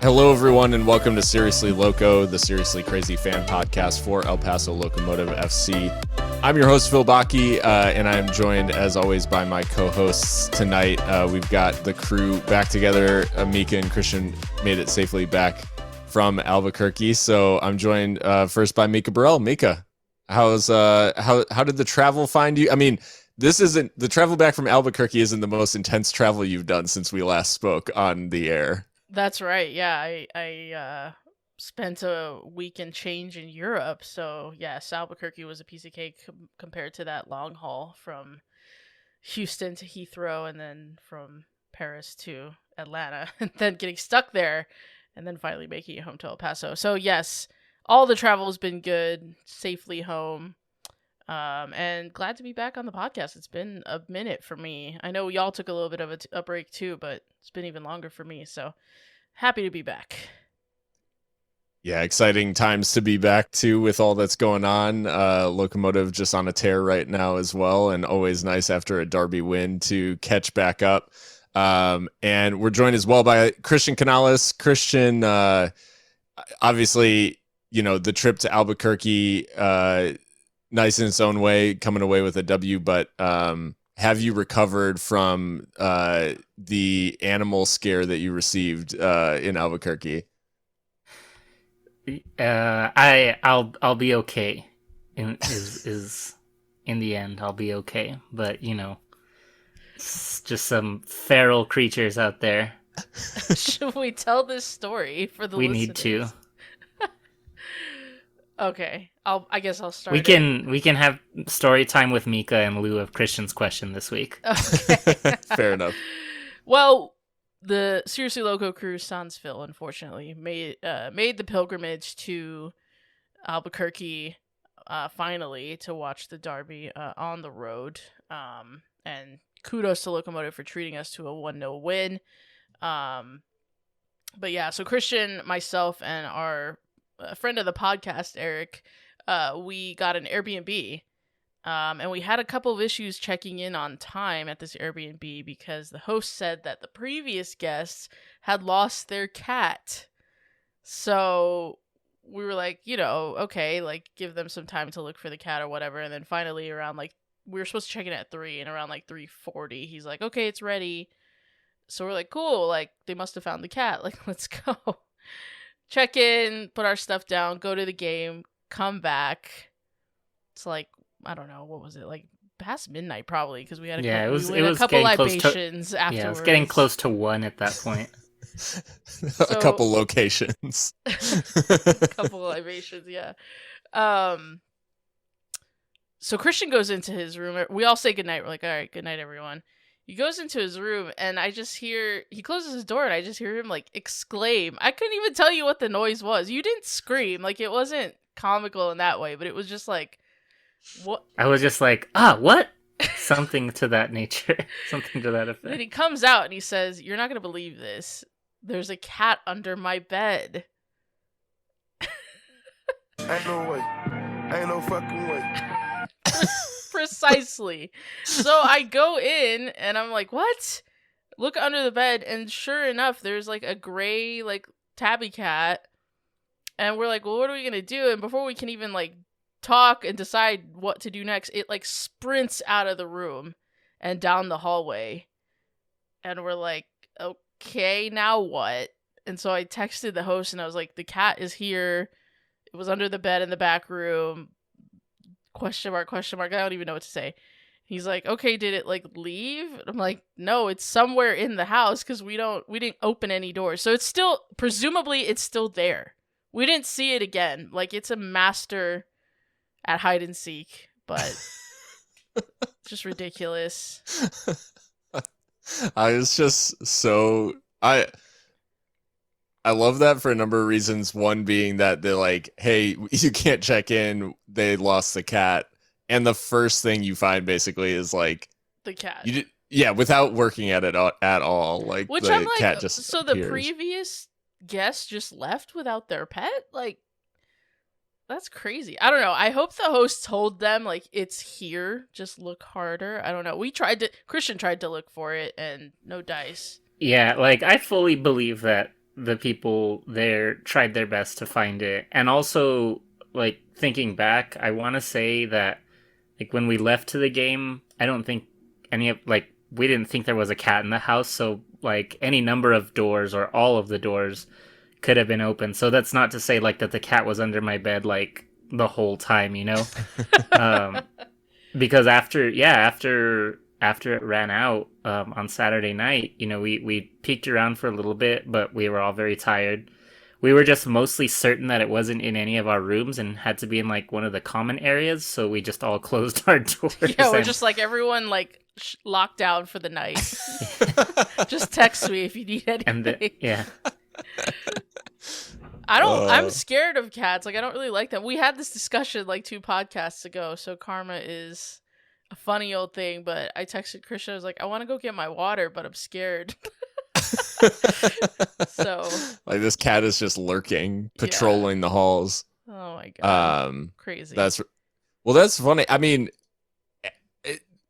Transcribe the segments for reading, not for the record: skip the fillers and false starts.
Hello, everyone, and welcome to Seriously Loco, the Seriously Crazy fan podcast for El Paso Locomotive FC. I'm your host, Phil Bakke, and I'm joined, as always, by my co-hosts tonight. We've got the crew back together. Mika and Christian made it safely back from Albuquerque, so I'm joined first by Mika Burrell. Mika, how did the travel find you? I mean, the travel back from Albuquerque isn't the most intense travel you've done since we last spoke on the air. That's right. Yeah, I spent a week and change in Europe. So, yes, Albuquerque was a piece of cake compared to that long haul from Houston to Heathrow and then from Paris to Atlanta and then getting stuck there and then finally making it home to El Paso. So, yes, all the travel has been good, safely home, and glad to be back on the podcast. It's been a minute for me. I know y'all took a little bit of a break too, but it's been even longer for me. So happy to be back. Yeah, exciting times to be back too with all that's going on. Locomotive just on a tear right now as well, and always nice after a derby win to catch back up. And we're joined as well by Christian Canales. Christian, obviously, you know, the trip to Albuquerque, nice in its own way, coming away with a W, but have you recovered from the animal scare that you received in Albuquerque? I'll be okay. In the end, I'll be okay. But you know, it's just some feral creatures out there. Should we tell this story for the listeners? We need to. Okay, I guess I'll start. We can have story time with Mika in lieu of Christian's question this week. Okay. Fair enough. Well, the Seriously Loco crew, Sansville, unfortunately, made the pilgrimage to Albuquerque finally to watch the derby on the road. And kudos to Locomotive for treating us to a 1-0 win. But yeah, so Christian, myself, and our friend of the podcast, Eric, we got an Airbnb, and we had a couple of issues checking in on time at this Airbnb because the host said that the previous guests had lost their cat. So we were like, you know, okay, like give them some time to look for the cat or whatever. And then finally around we were supposed to check in at 3, and around 3:40, he's like, okay, it's ready. So we're like, cool, like they must have found the cat. Like, let's go. Check in, put our stuff down, go to the game, come back. It's I don't know, what was it, past midnight probably, because we had a couple libations afterwards. Yeah, it was getting close to 1 at that point. A couple locations. A couple libations, yeah. So Christian goes into his room. We all say goodnight. We're like, all right, good night, everyone. He goes into his room, and I just hear, he closes his door, and I just hear him, exclaim. I couldn't even tell you what the noise was. You didn't scream. It wasn't comical in that way, but it was just what? I was just like, what? Something to that nature. Something to that effect. Then he comes out, and he says, you're not going to believe this. There's a cat under my bed. Ain't no way. Ain't no fucking way. Precisely. So I go in and I'm like, what? Look under the bed, and sure enough, there's a gray tabby cat. And we're like, well, what are we gonna do? And before we can even talk and decide what to do next, it sprints out of the room and down the hallway. And we're like, okay, now what? And so I texted the host and I was like, the cat is here. It was under the bed in the back room. Question mark. I don't even know what to say. He's like, okay, did it leave? I'm like, no, it's somewhere in the house because we didn't open any doors. So it's presumably it's still there. We didn't see it again. It's a master at hide and seek, but just ridiculous. I was just so I love that for a number of reasons. One being that they're like, hey, you can't check in. They lost the cat. And the first thing you find basically is the cat. Without working at it at all. Which the I'm cat just so appears. The previous guests just left without their pet? That's crazy. I don't know. I hope the host told them it's here. Just look harder. I don't know. Christian tried to look for it and no dice. Yeah, I fully believe that the people there tried their best to find it. And also, like, thinking back, I want to say that, like, when we left to the game, I don't think we didn't think there was a cat in the house, so, like, any number of doors or all of the doors could have been open. So that's not to say, like, that the cat was under my bed, like, the whole time, you know? Because after it ran out on Saturday night, you know, we peeked around for a little bit, but we were all very tired. We were just mostly certain that it wasn't in any of our rooms and had to be in, like, one of the common areas, so we just all closed our doors. Yeah, we're just like, everyone, like, locked down for the night. Just text me if you need anything. Yeah. I'm scared of cats. Like, I don't really like them. We had this discussion, like, 2 podcasts ago, so karma is a funny old thing, but I texted Christian, I was like, I want to go get my water, but I'm scared. So, like, this cat is just lurking, patrolling the halls. Oh my god. Crazy. That's funny. I mean,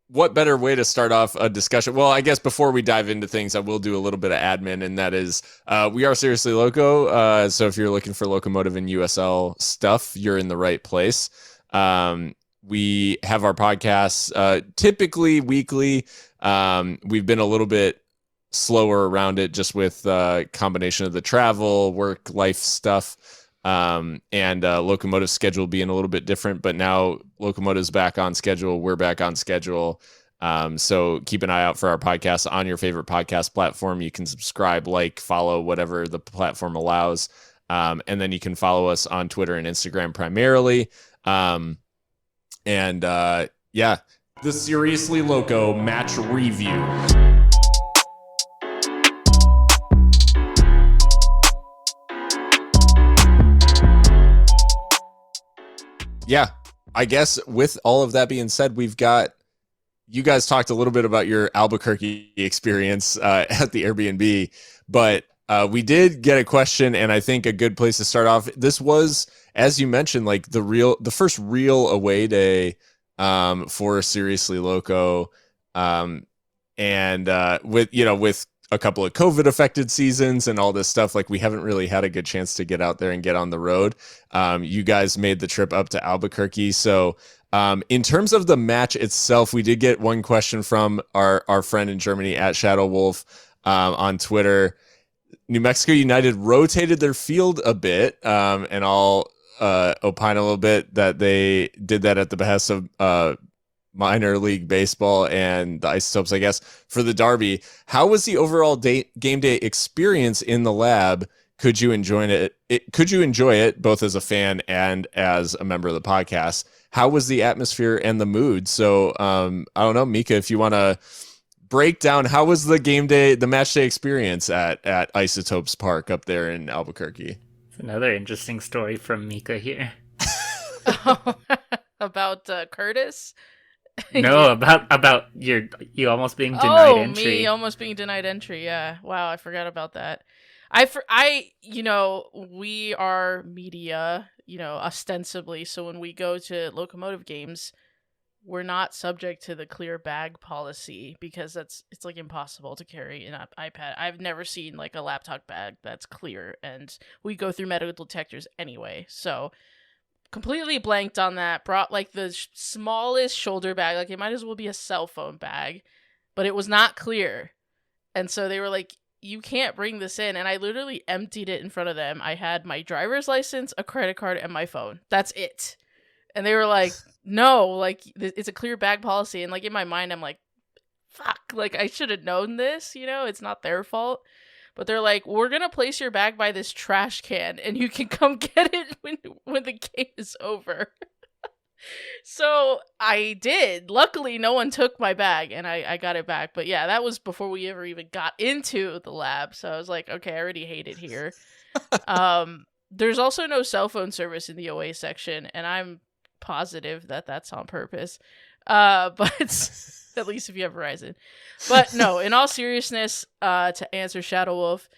what better way to start off a discussion? Well, I guess before we dive into things, I will do a little bit of admin, and that is, we are Seriously Loco. So if you're looking for locomotive and USL stuff, you're in the right place. We have our podcasts typically weekly. We've been a little bit slower around it just with combination of the travel, work, life stuff, and Locomotive schedule being a little bit different. But now Locomotive's back on schedule. We're back on schedule. So keep an eye out for our podcast on your favorite podcast platform. You can subscribe, like, follow, whatever the platform allows. And then you can follow us on Twitter and Instagram primarily. The Seriously Loco match review. Yeah, I guess with all of that being said, you guys talked a little bit about your Albuquerque experience at the Airbnb, but we did get a question, and I think a good place to start off. This was, as you mentioned, like the first real away day for Seriously Loco, and with a couple of COVID affected seasons and all this stuff, like, we haven't really had a good chance to get out there and get on the road. You guys made the trip up to Albuquerque. So in terms of the match itself, we did get one question from our friend in Germany at Shadow Wolf on Twitter. New Mexico United rotated their field a bit, and I'll opine a little bit that they did that at the behest of minor league baseball and the Isotopes, I guess, for the Derby. How was the overall game day experience in the lab? Could you enjoy it both as a fan and as a member of the podcast? How was the atmosphere and the mood? So I don't know, Mika, if you want to break down, how was the match day experience at Isotopes Park up there in Albuquerque? Another interesting story from Mika here. About Curtis? No, about you almost being denied entry. Me almost being denied entry. Yeah. Wow, I forgot about that. We are media, ostensibly. So when we go to Locomotive games, we're not subject to the clear bag policy because it's like impossible to carry an iPad. I've never seen like a laptop bag that's clear, and we go through metal detectors anyway. So completely blanked on that. Brought like the smallest shoulder bag, like it might as well be a cell phone bag, but it was not clear. And so they were like, you can't bring this in. And I literally emptied it in front of them. I had my driver's license, a credit card, and my phone. That's it. And they were like, no, like it's a clear bag policy. And like in my mind, I'm like, fuck, like I should have known this, it's not their fault. But they're like, we're going to place your bag by this trash can and you can come get it when the game is over. So I did. Luckily, no one took my bag and I got it back. But yeah, that was before we ever even got into the lab. So I was like, okay, I already hate it here. There's also no cell phone service in the OA section. And I'm positive that that's on purpose. But at least if you have Verizon. But no, in all seriousness, to answer Shadow Wolf,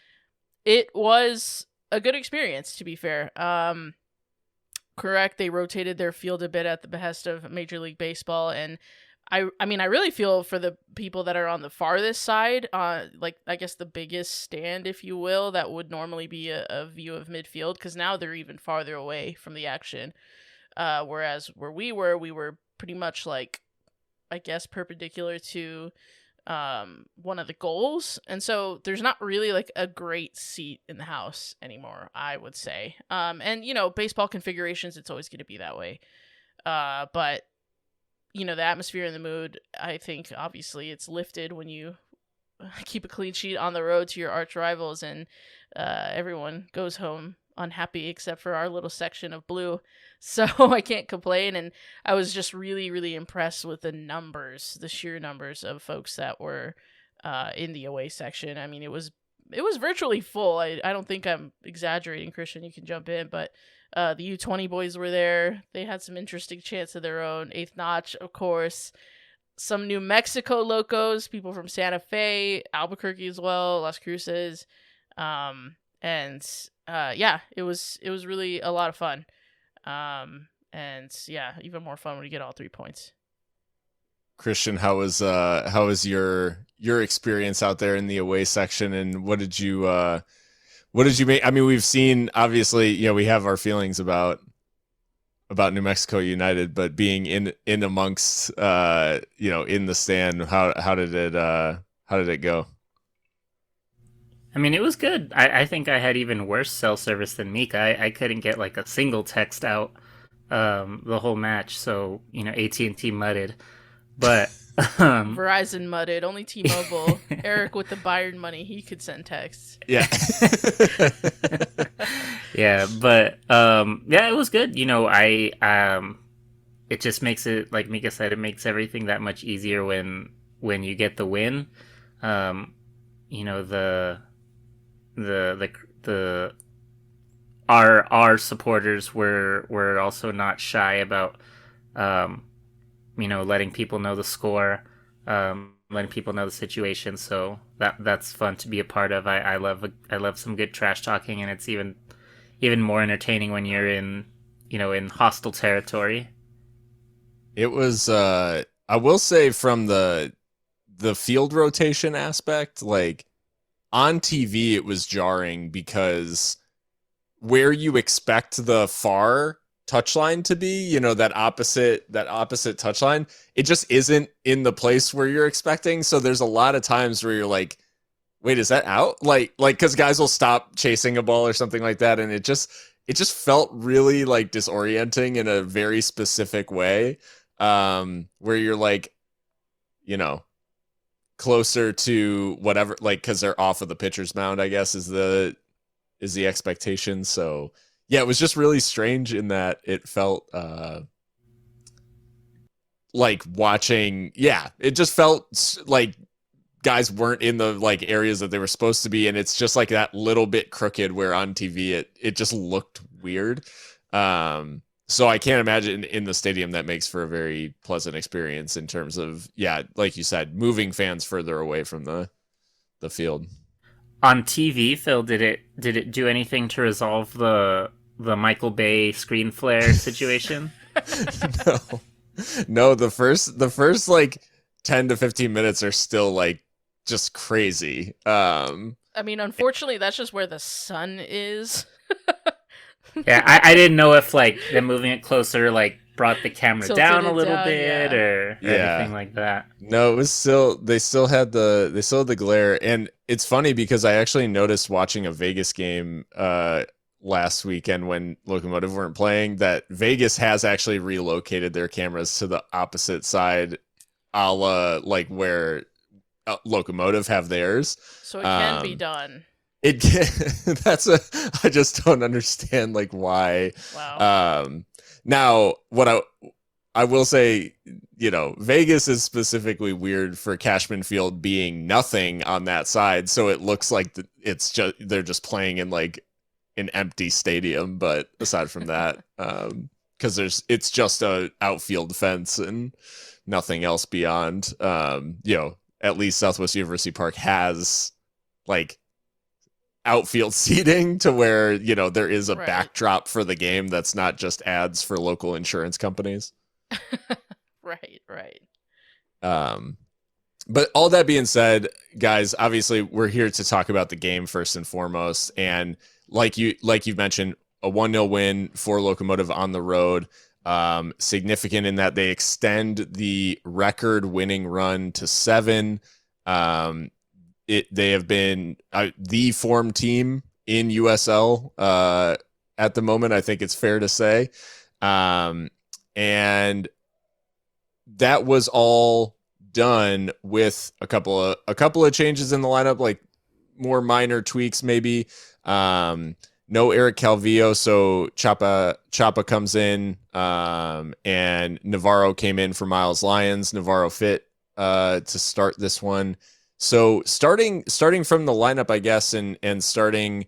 it was a good experience, to be fair. Correct, they rotated their field a bit at the behest of Major League Baseball, and I mean, I really feel for the people that are on the farthest side, like, I guess the biggest stand, if you will, that would normally be a view of midfield, because now they're even farther away from the action. Whereas where we were pretty much, like, I guess, perpendicular to one of the goals. And so there's not really, like, a great seat in the house anymore, I would say. And, you know, baseball configurations, it's always going to be that way. But you know, the atmosphere and the mood, I think obviously it's lifted when you keep a clean sheet on the road to your arch rivals, and everyone goes home unhappy except for our little section of blue. So I can't complain. And I was just really, really impressed with the sheer numbers of folks that were in the away section. I mean, it was virtually full. I don't think I'm exaggerating, Christian. You can jump in, but the U20 boys were there. They had some interesting chants of their own. Eighth Notch, of course. Some New Mexico Locos, people from Santa Fe, Albuquerque as well, Las Cruces. Yeah, it was really a lot of fun. And yeah, even more fun when you get all 3 points. Christian, how was your experience out there in the away section, and what did you make? I mean, we've seen, obviously, you know, we have our feelings about New Mexico United, but being in amongst, you know, in the stand, how did it go? I mean, it was good. I think I had even worse cell service than Mika. I couldn't get like a single text out the whole match. So, you know, AT&T mudded. But Verizon mudded. Only T-Mobile. Eric with the Bayern money, he could send texts. Yeah. Yeah, but yeah, it was good. You know, it just makes it, like Mika said, it makes everything that much easier when you get the win. You know, our supporters were also not shy about you know, letting people know the score, letting people know the situation. So that's fun to be a part of. I love some good trash talking, and it's even more entertaining when you're in hostile territory. It was I will say, from the field rotation aspect, like, on TV it was jarring, because where you expect the far touchline to be, you know, that opposite touchline, it just isn't in the place where you're expecting. So there's a lot of times where you're like, wait, is that out? Like, because guys will stop chasing a ball or something like that, and it just felt really, like, disorienting in a very specific way, where you're like, you know, closer to whatever, like, because they're off of the pitcher's mound, I guess, is the expectation. So yeah, it was just really strange in that it felt like watching. Yeah, it just felt like guys weren't in the, like, areas that they were supposed to be, and it's just like that little bit crooked, where on TV it just looked weird. So I can't imagine in the stadium that makes for a very pleasant experience in terms of, yeah, like you said, moving fans further away from the field. On TV, Phil, did it do anything to resolve the Michael Bay screen flare situation? No. The first like 10 to 15 minutes are still, like, just crazy. I mean, unfortunately, that's just where the sun is. Yeah, I didn't know if, like, them moving it closer, like, brought the camera down a little bit, yeah. or anything like that. No, it was they still had the glare. And it's funny, because I actually noticed watching a Vegas game last weekend when Locomotive weren't playing, that Vegas has actually relocated their cameras to the opposite side, a la, like, where Locomotive have theirs. So it can be done. It can, I just don't understand, like, why. Wow. Now, what I will say, you know, Vegas is specifically weird for Cashman Field being nothing on that side, so it looks like they're just playing in, like, an empty stadium. But aside from that, because it's just a outfield fence and nothing else beyond. You know, at least Southwest University Park has, like, outfield seating to where, you know, there is a backdrop for the game that's not just ads for local insurance companies. Right. But all that being said, guys, obviously we're here to talk about the game first and foremost. And like you've mentioned, a 1-0 win for Locomotive on the road. Significant in that they extend the record winning run to 7. They have been the form team in USL at the moment. I think it's fair to say. And that was all done with a couple of changes in the lineup, like more minor tweaks maybe. No Eric Calvillo, so Chapa comes in, and Navarro came in for Miles Lyons. Navarro fit to start this one. So starting from the lineup, I guess, and starting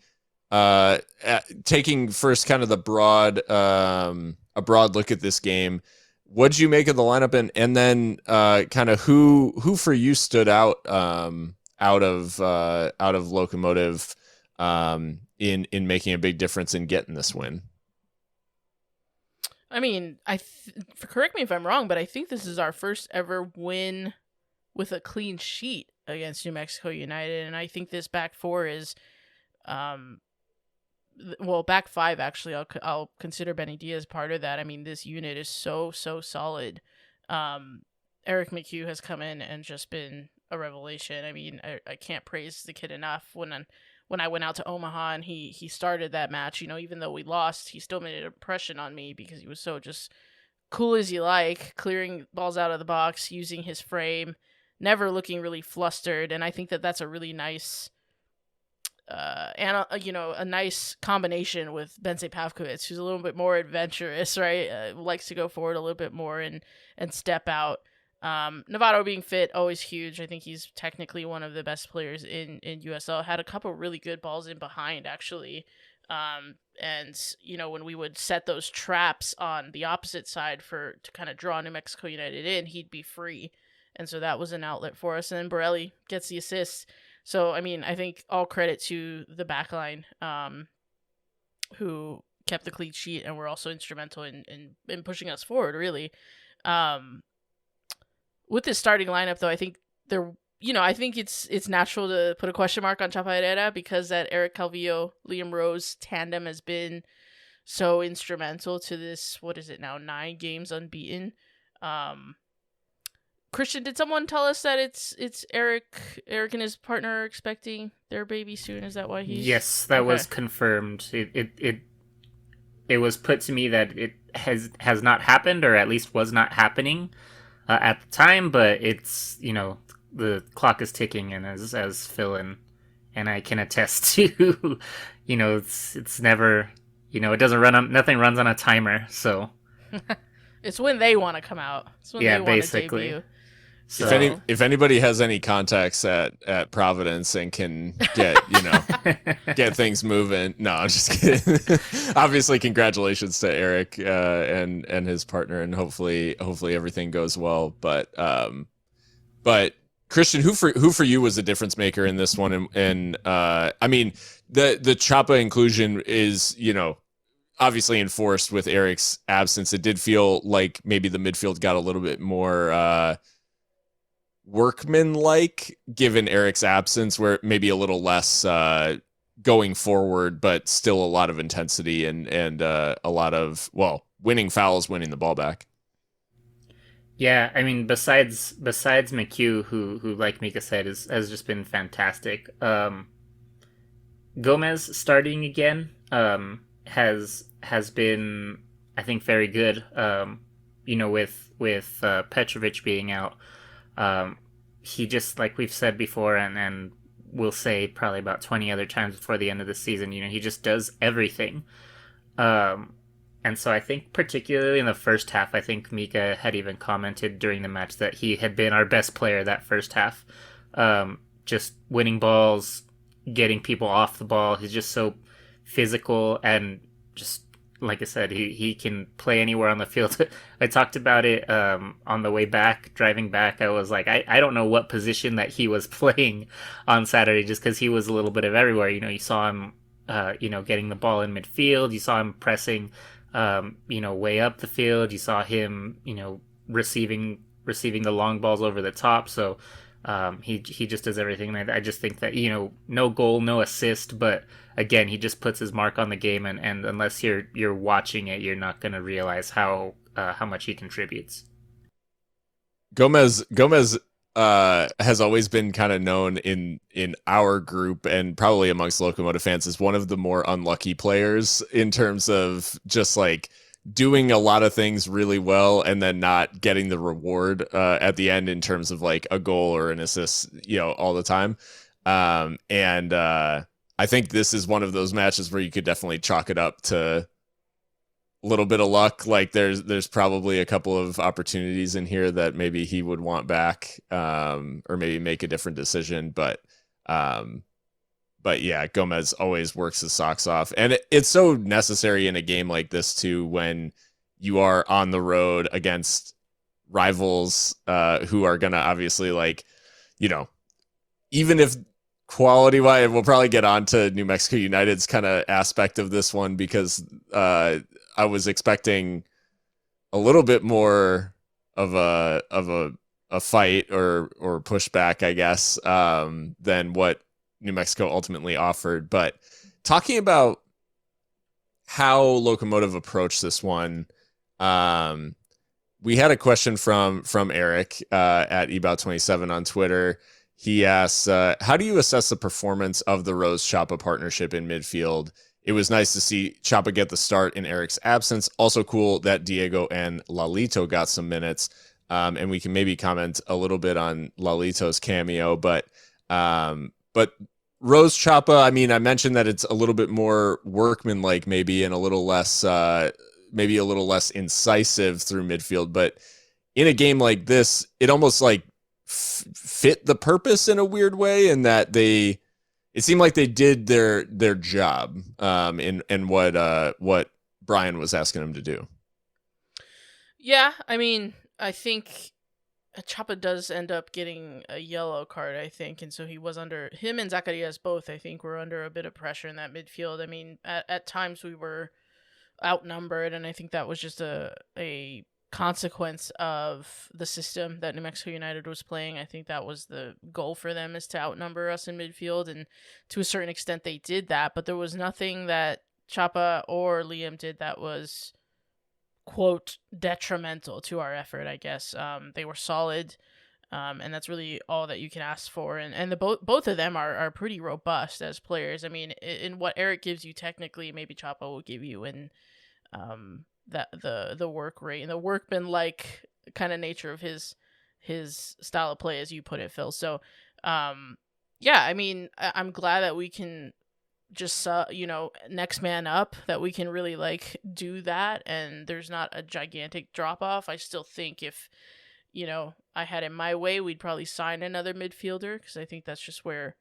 taking first kind of the broad a broad look at this game. What did you make of the lineup, and then kind of who for you stood out out of Locomotive in making a big difference in getting this win? I mean, correct me if I'm wrong, but I think this is our first ever win with a clean sheet against New Mexico United, and I think this back four is, back five actually. I'll consider Benny Diaz part of that. I mean, this unit is so solid. Eric McHugh has come in and just been a revelation. I mean, I can't praise the kid enough. When I went out to Omaha and he started that match, even though we lost, he still made an impression on me because he was so just cool as you like, clearing balls out of the box, using his frame, never looking really flustered. And I think that that's a really nice, a nice combination with Benze Pavkovic, who's a little bit more adventurous, right? Likes to go forward a little bit more and step out. Novato being fit, always huge. I think he's technically one of the best players in USL. Had a couple really good balls in behind, actually. And, when we would set those traps on the opposite side to kind of draw New Mexico United in, he'd be free. And so that was an outlet for us. And then Borelli gets the assist. So, I mean, I think all credit to the backline, who kept the clean sheet and were also instrumental in pushing us forward, really. With this starting lineup, though, I think I think it's natural to put a question mark on Chapa Herrera because that Eric Calvillo, Liam Rose tandem has been so instrumental to this, 9 games unbeaten. Christian, did someone tell us that it's Eric and his partner are expecting their baby soon? Is that why he's... Yes, that was confirmed. It was put to me that it has not happened, or at least was not happening at the time, but it's, the clock is ticking, and as Phil and I can attest to, it's never, it doesn't run on, nothing runs on a timer, so. It's when they want to come out. It's when they want to debut. So. If anybody has any contacts at Providence and can get get things moving, no, I'm just kidding. Obviously, congratulations to Eric and his partner, and hopefully everything goes well. But Christian, who for you was the difference maker in this one? And I mean, the Chapa inclusion is obviously enforced with Eric's absence. It did feel like maybe the midfield got a little bit more workman-like given Eric's absence, where maybe a little less going forward, but still a lot of intensity and a lot of winning fouls, winning the ball back. Yeah, I mean, besides McHugh, who like Mika said has just been fantastic. Gomez starting again has been, I think, very good. With Petrovic being out. He just, like we've said before, and we'll say probably about 20 other times before the end of the season, he just does everything. And so I think particularly in the first half, I think Mika had even commented during the match that he had been our best player that first half. Just winning balls, getting people off the ball. He's just so physical, and just, like I said, he can play anywhere on the field. I talked about it on the way back, driving back. I was like, I don't know what position that he was playing on Saturday, just because he was a little bit of everywhere. You saw him, getting the ball in midfield. You saw him pressing, way up the field. You saw him, receiving receiving the long balls over the top. So he just does everything. And I just think that, no goal, no assist, but again, he just puts his mark on the game, and unless you're watching it, you're not going to realize how much he contributes. Gomez has always been kind of known in our group and probably amongst Locomotive fans as one of the more unlucky players in terms of just like doing a lot of things really well and then not getting the reward at the end in terms of like a goal or an assist, all the time. And I think this is one of those matches where you could definitely chalk it up to a little bit of luck. Like there's probably a couple of opportunities in here that maybe he would want back, or maybe make a different decision. But yeah, Gomez always works his socks off. And it's so necessary in a game like this too, when you are on the road against rivals who are going to obviously even if quality wise, we'll probably get on to New Mexico United's kind of aspect of this one, because I was expecting a little bit more of a fight or pushback, I guess, than what New Mexico ultimately offered. But talking about how Locomotive approached this one, we had a question from Eric at Ebout27 on Twitter. He asks, how do you assess the performance of the Rose-Chapa partnership in midfield? It was nice to see Chapa get the start in Eric's absence. Also cool that Diego and Lalito got some minutes. And we can maybe comment a little bit on Lalito's cameo. But Rose-Chapa, I mean, I mentioned that it's a little bit more workmanlike maybe, and a little less incisive through midfield. But in a game like this, it almost like fit the purpose in a weird way, in that it seemed like they did their job in what Brian was asking them to do. Yeah, I mean, I think Chapa does end up getting a yellow card, I think, and so him and Zacarias both, I think, were under a bit of pressure in that midfield. I mean, at times we were outnumbered, and I think that was just a consequence of the system that New Mexico United was playing. I think that was the goal for them, is to outnumber us in midfield, and to a certain extent they did that, but there was nothing that Chapa or Liam did that was, quote, detrimental to our effort, I guess. They were solid, and that's really all that you can ask for, and both of them are pretty robust as players. I mean, in what Eric gives you technically, maybe Chapa will give you in that the work rate and the workman-like kind of nature of his style of play, as you put it, Phil. So, yeah, I mean, I'm glad that we can just, next man up, that we can really do that, and there's not a gigantic drop off. I still think if, I had it my way, we'd probably sign another midfielder, because I think that's just where,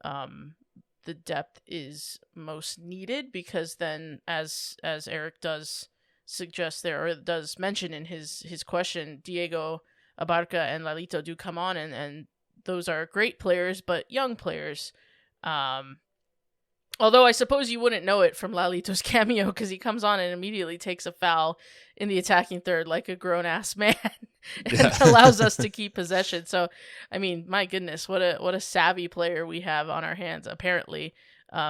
the depth is most needed, because then as Eric does suggest there, or does mention in his question, Diego, Abarca, and Lalito do come on, and those are great players, but young players. Although I suppose you wouldn't know it from Lalito's cameo, because he comes on and immediately takes a foul in the attacking third like a grown-ass man and allows us to keep possession. So, I mean, my goodness, what a savvy player we have on our hands, apparently.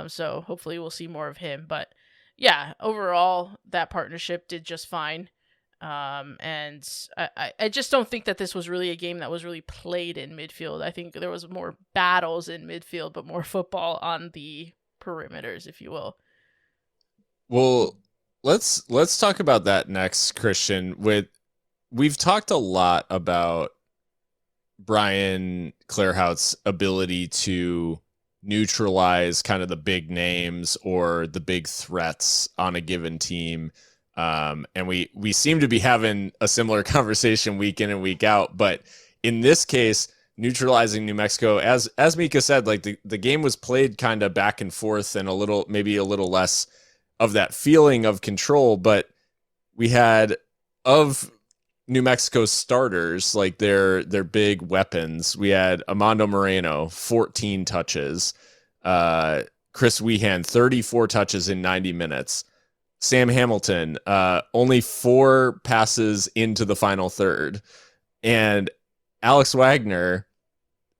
So hopefully we'll see more of him. But yeah, overall, that partnership did just fine. And I just don't think that this was really a game that was really played in midfield. I think there was more battles in midfield, but more football on the perimeters, if you will. Well, let's talk about that next, Christian. We've talked a lot about Brian Clarhaut's ability to neutralize kind of the big names or the big threats on a given team. And we seem to be having a similar conversation week in and week out. But in this case, neutralizing New Mexico, as Mika said, the game was played kind of back and forth, and maybe a little less of that feeling of control. But we had, of New Mexico's starters, their big weapons, we had Amando Moreno, 14 touches, Chris Wehan, 34 touches in 90 minutes, Sam Hamilton, only 4 passes into the final third, And Alex Wagner,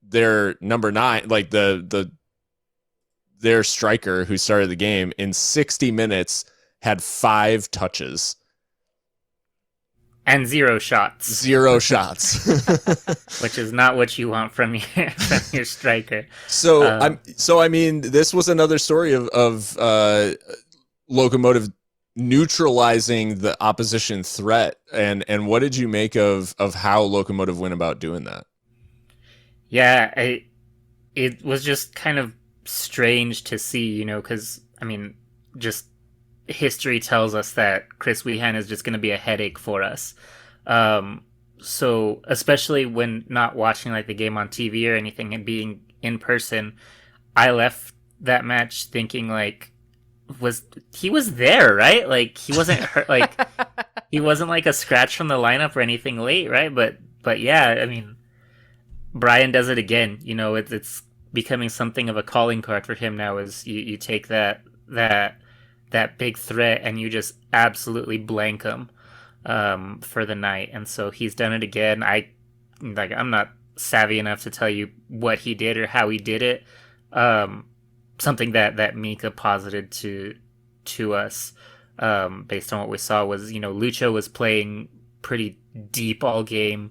their number 9, like their striker who started the game, in 60 minutes had 5 touches. And 0 shots. 0 shots. Which is not what you want from your striker. So I mean, this was another story of Locomotive neutralizing the opposition threat. And what did you make of how Locomotive went about doing that? Yeah, it was just kind of strange to see, because, I mean, just history tells us that Chris Wehan is just going to be a headache for us. So especially when not watching like the game on TV or anything and being in person, I left that match thinking like, he was there, right? Like he wasn't hurt, like he wasn't like a scratch from the lineup or anything late, right? But yeah, I mean, Brian does it again. It's becoming something of a calling card for him now. Is you take that big threat and you just absolutely blank him for the night. And so he's done it again. I'm not savvy enough to tell you what he did or how he did it. Something that Mika posited to us based on what we saw was, Lucho was playing pretty deep all game.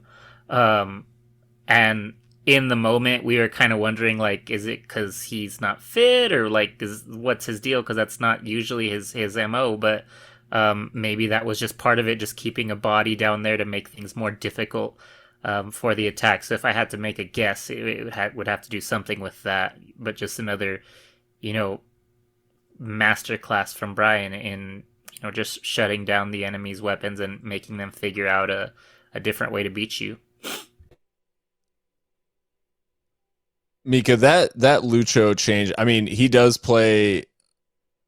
And in the moment, we were kind of wondering, like, is it because he's not fit or, like, what's his deal? Because that's not usually his MO, but maybe that was just part of it, just keeping a body down there to make things more difficult for the attack. So if I had to make a guess, it would have to do something with that. But just another, masterclass from Brian in, just shutting down the enemy's weapons and making them figure out a different way to beat you. Mika, that Lucho change, I mean, he does play,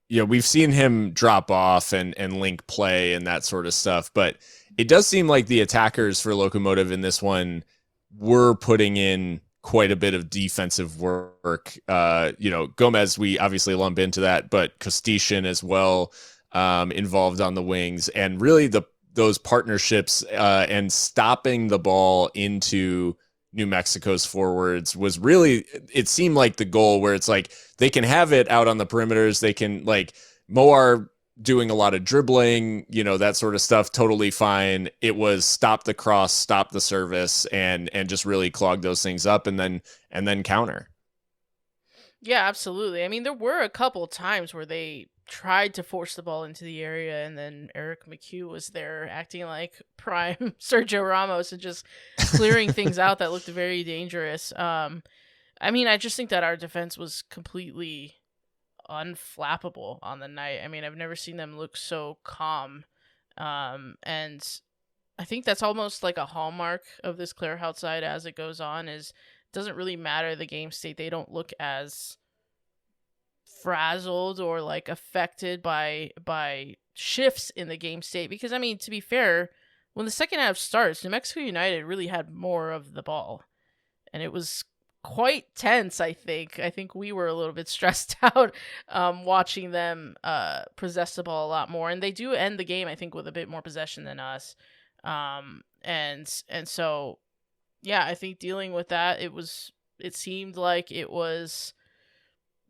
we've seen him drop off and link play and that sort of stuff, but it does seem like the attackers for Locomotive in this one were putting in quite a bit of defensive work. Gomez, we obviously lump into that, but Kostyshyn as well, involved on the wings, and really those partnerships and stopping the ball into New Mexico's forwards was really, it seemed like the goal, where it's like they can have it out on the perimeters, they can, like, Moar doing a lot of dribbling, that sort of stuff, totally fine. It was stop the cross, stop the service, and just really clog those things up and then counter. Yeah, absolutely. I mean, there were a couple times where they tried to force the ball into the area, and then Eric McHugh was there acting like prime Sergio Ramos and just clearing things out that looked very dangerous. I mean, I just think that our defense was completely unflappable on the night. I mean, I've never seen them look so calm. And I think that's almost like a hallmark of this Clarhaut side as it goes on, is it doesn't really matter the game state. They don't look as frazzled or like affected by shifts in the game state, because I mean, to be fair, when the second half starts, New Mexico United really had more of the ball, and it was quite tense. I think we were a little bit stressed out watching them possess the ball a lot more, and they do end the game, I think, with a bit more possession than us, and so yeah, I think dealing with that, it seemed like it was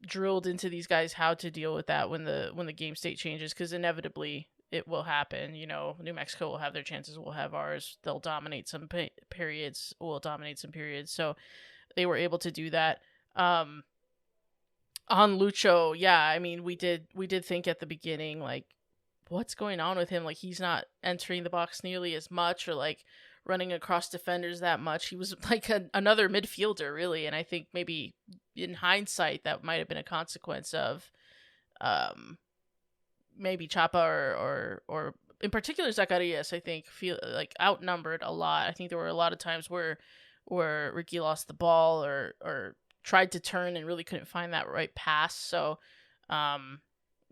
drilled into these guys how to deal with that when the game state changes, because inevitably it will happen. New Mexico will have their chances, we'll have ours. They'll dominate some periods, we'll dominate some periods. So they were able to do that. On Lucho, yeah, I mean, we did think at the beginning, like, what's going on with him? Like, he's not entering the box nearly as much, or like running across defenders that much. He was like another midfielder, really. And I think maybe in hindsight, that might have been a consequence of maybe Chapa or in particular Zacarias, I think, feel like outnumbered a lot. I think there were a lot of times where Ricky lost the ball or tried to turn and really couldn't find that right pass. So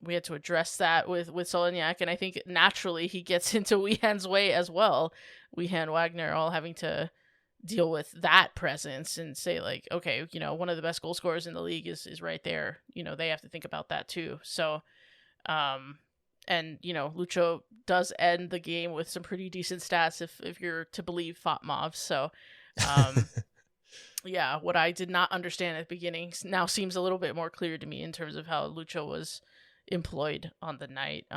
we had to address that with Solignac, and I think naturally he gets into Wehan's way as well. Wehan, Wagner all having to deal with that presence and say, like, okay, one of the best goal scorers in the league is right there. They have to think about that too. So Lucho does end the game with some pretty decent stats if you're to believe Fatmov. So, yeah, what I did not understand at the beginning now seems a little bit more clear to me in terms of how Lucho was employed on the night,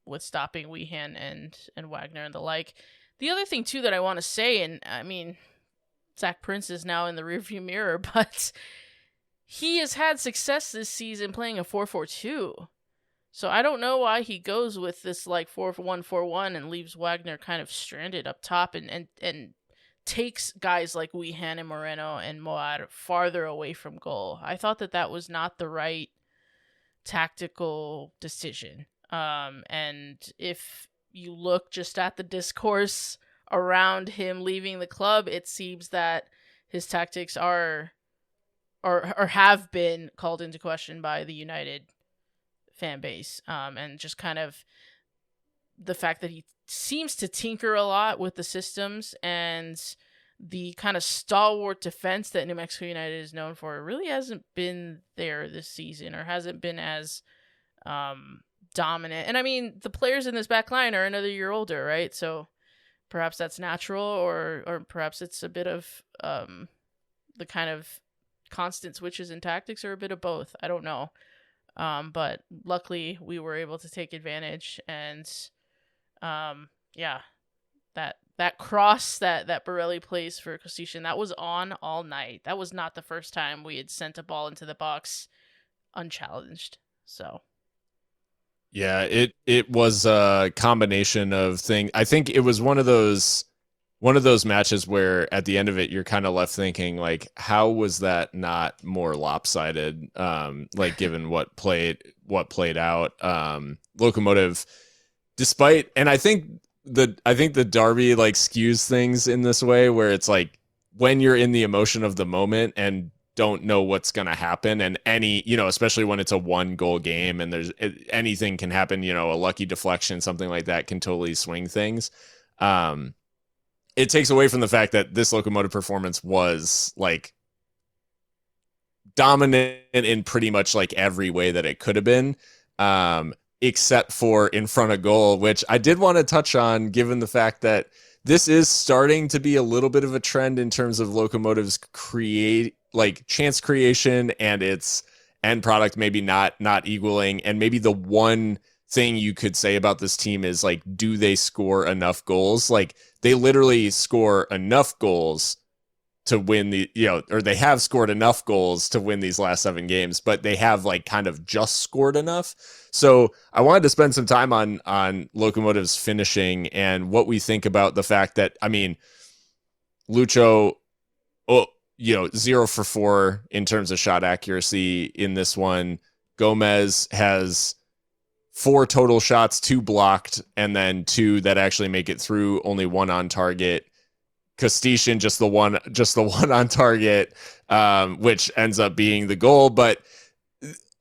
with stopping Weehan and Wagner and the like. The other thing too that I want to say, and I mean, Zach Prince is now in the rearview mirror, but he has had success this season playing a 4-4-2. So I don't know why he goes with this like 4-1-4-1 and leaves Wagner kind of stranded up top and takes guys like Weehan and Moreno and Moad farther away from goal. I thought that was not the right tactical decision. And if you look just at the discourse around him leaving the club, it seems that his tactics are or have been called into question by the United fan base, and just kind of the fact that he seems to tinker a lot with the systems, and the kind of stalwart defense that New Mexico United is known for really hasn't been there this season, or hasn't been as dominant. And I mean, the players in this back line are another year older, right? So perhaps that's natural, or perhaps it's a bit of the kind of constant switches in tactics, or a bit of both. I don't know. But luckily we were able to take advantage, and that cross that Borelli plays for Kostyshyn, that was on all night. That was not the first time we had sent a ball into the box unchallenged. So yeah, it was a combination of things. I think it was one of those matches where at the end of it you're kind of left thinking, like, how was that not more lopsided, like given what played out. Locomotive, despite, and I think the derby like skews things in this way, where it's like when you're in the emotion of the moment and don't know what's going to happen, and especially when it's a 1-goal game and anything can happen, a lucky deflection, something like that can totally swing things. It takes away from the fact that this Locomotive performance was like dominant in pretty much like every way that it could have been, except for in front of goal, which I did want to touch on, given the fact that this is starting to be a little bit of a trend in terms of Locomotive's chance creation and its end product maybe not equaling. And maybe the one thing you could say about this team is, like, do they score enough goals? Like, they literally score enough goals to win or they have scored enough goals to win these last 7 games, but they have like kind of just scored enough. So I wanted to spend some time on Locomotive's finishing and what we think about the fact that, I mean, Lucho, 0 for 4 in terms of shot accuracy in this one. Gomez has 4 total shots, 2 blocked, and then 2 that actually make it through, only 1 on target. Kostyshyn just the one on target, which ends up being the goal, but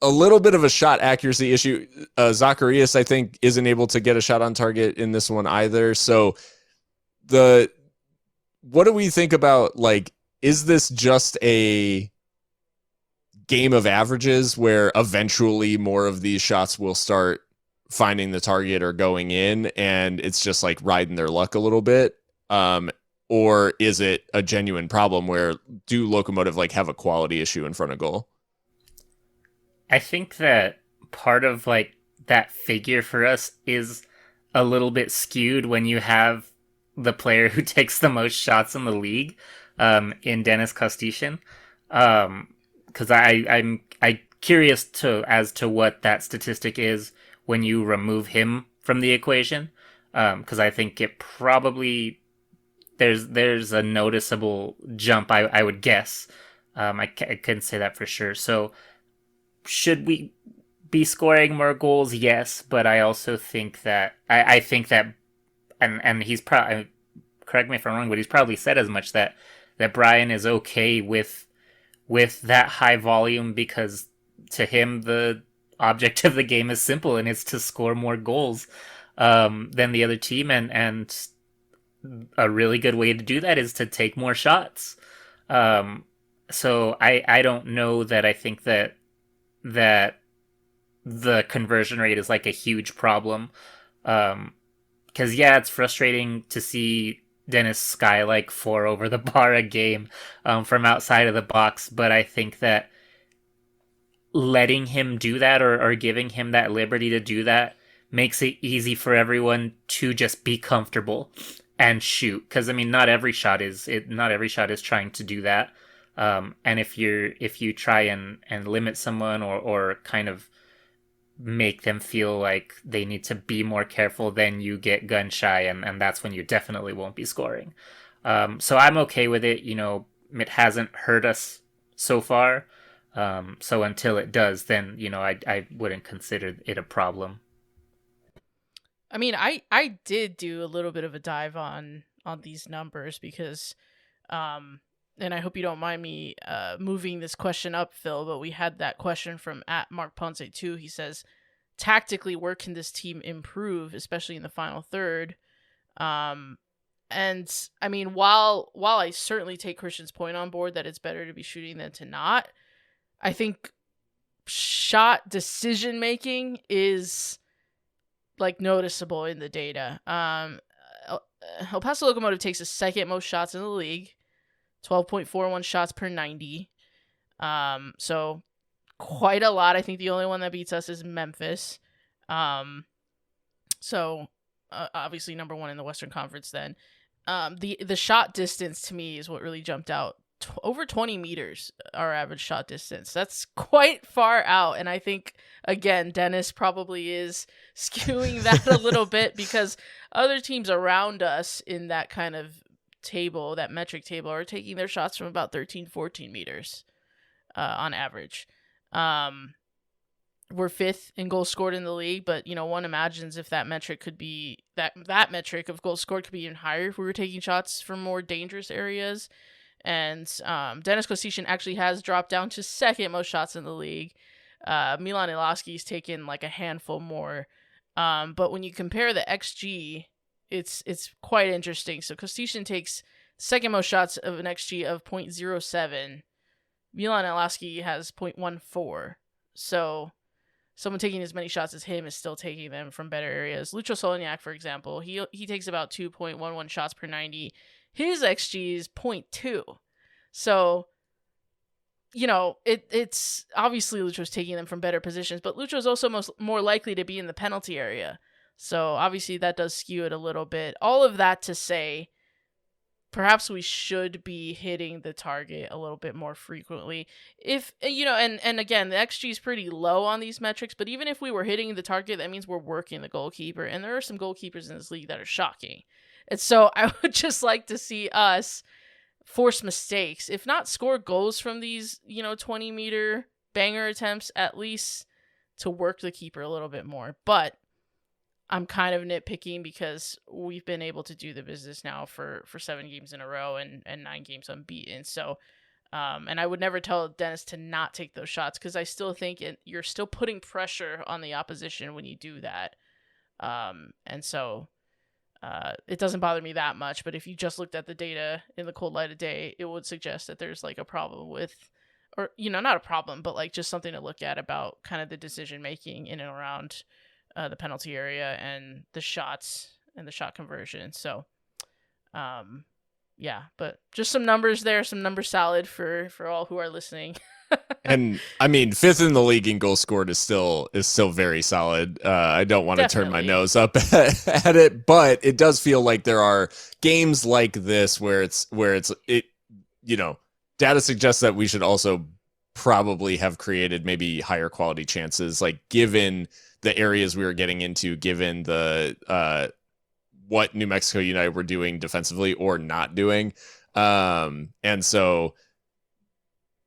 a little bit of a shot accuracy issue. Zacharias, I think, isn't able to get a shot on target in this one either. So what do we think about, like, is this just a game of averages where eventually more of these shots will start finding the target or going in, and it's just like riding their luck a little bit? Or is it a genuine problem where do Locomotive like have a quality issue in front of goal? I think that part of like that figure for us is a little bit skewed when you have the player who takes the most shots in the league, in Dennis Kostyshyn. Because I'm curious as to what that statistic is when you remove him from the equation. Because I think it probably there's a noticeable jump, I would guess. I couldn't say that for sure. So should we be scoring more goals? Yes, but I also think that I think that, and he's probably, correct me if I'm wrong, but he's probably said as much, that Brian is okay with that high volume, because to him the object of the game is simple, and it's to score more goals than the other team, and a really good way to do that is to take more shots. So I don't know that I think that the conversion rate is like a huge problem. Because yeah, it's frustrating to see Dennis sky like 4 over the bar a game from outside of the box, but I think that letting him do that or giving him that liberty to do that makes it easy for everyone to just be comfortable and shoot. Because I mean, not every shot is trying to do that. And if you try and limit someone or kind of make them feel like they need to be more careful, then you get gun shy, and that's when you definitely won't be scoring. So I'm okay with it. It hasn't hurt us so far. So until it does, then I wouldn't consider it a problem. I mean, I did do a little bit of a dive on these numbers because, and I hope you don't mind me moving this question up, Phil, but we had that question from @MarkPonce too. He says, tactically, where can this team improve, especially in the final third? And I mean, while I certainly take Christian's point on board that it's better to be shooting than to not, I think shot decision making is like noticeable in the data. El Paso Locomotive takes the second most shots in the league, 12.41 shots per 90. So quite a lot. I think the only one that beats us is Memphis. So obviously number one in the Western Conference then. The shot distance to me is what really jumped out. Over 20 meters, our average shot distance. That's quite far out. And I think, again, Dennis probably is skewing that a little bit because other teams around us in that kind of table, that metric table, are taking their shots from about 13, 14 meters on average. We're fifth in goals scored in the league, but one imagines if that metric could be that metric of goals scored could be even higher if we were taking shots from more dangerous areas. And Dennis Kostyshyn actually has dropped down to second most shots in the league. Milan Iloski's taken like a handful more. But when you compare the XG, it's quite interesting. So Kostyshyn takes second most shots of an XG of 0.07. Milan Iloski has 0.14. So someone taking as many shots as him is still taking them from better areas. Lucho Soloniak, for example, he takes about 2.11 shots per 90. His XG is 0.2. So, it's obviously Lucho's taking them from better positions, but Lucho's also more likely to be in the penalty area. So obviously that does skew it a little bit. All of that to say, perhaps we should be hitting the target a little bit more frequently. If, and again, the XG is pretty low on these metrics, but even if we were hitting the target, that means we're working the goalkeeper. And there are some goalkeepers in this league that are shocking. And so I would just like to see us force mistakes, if not score goals from these, 20-meter banger attempts, at least to work the keeper a little bit more. But I'm kind of nitpicking because we've been able to do the business now for 7 games in a row and 9 games unbeaten. So, and I would never tell Dennis to not take those shots because I still think you're still putting pressure on the opposition when you do that. And so it doesn't bother me that much, but if you just looked at the data in the cold light of day, it would suggest that there's like a problem with, or, not a problem, but like just something to look at about kind of the decision making in and around the penalty area and the shots and the shot conversion. So, yeah, but just some numbers there, some number salad for all who are listening. And I mean, 5th in the league in goals scored is still very solid. I don't want to turn my nose up at it, but it does feel like there are games like this where data suggests that we should also probably have created maybe higher quality chances, like given the areas we were getting into, given the what New Mexico United were doing defensively or not doing. And so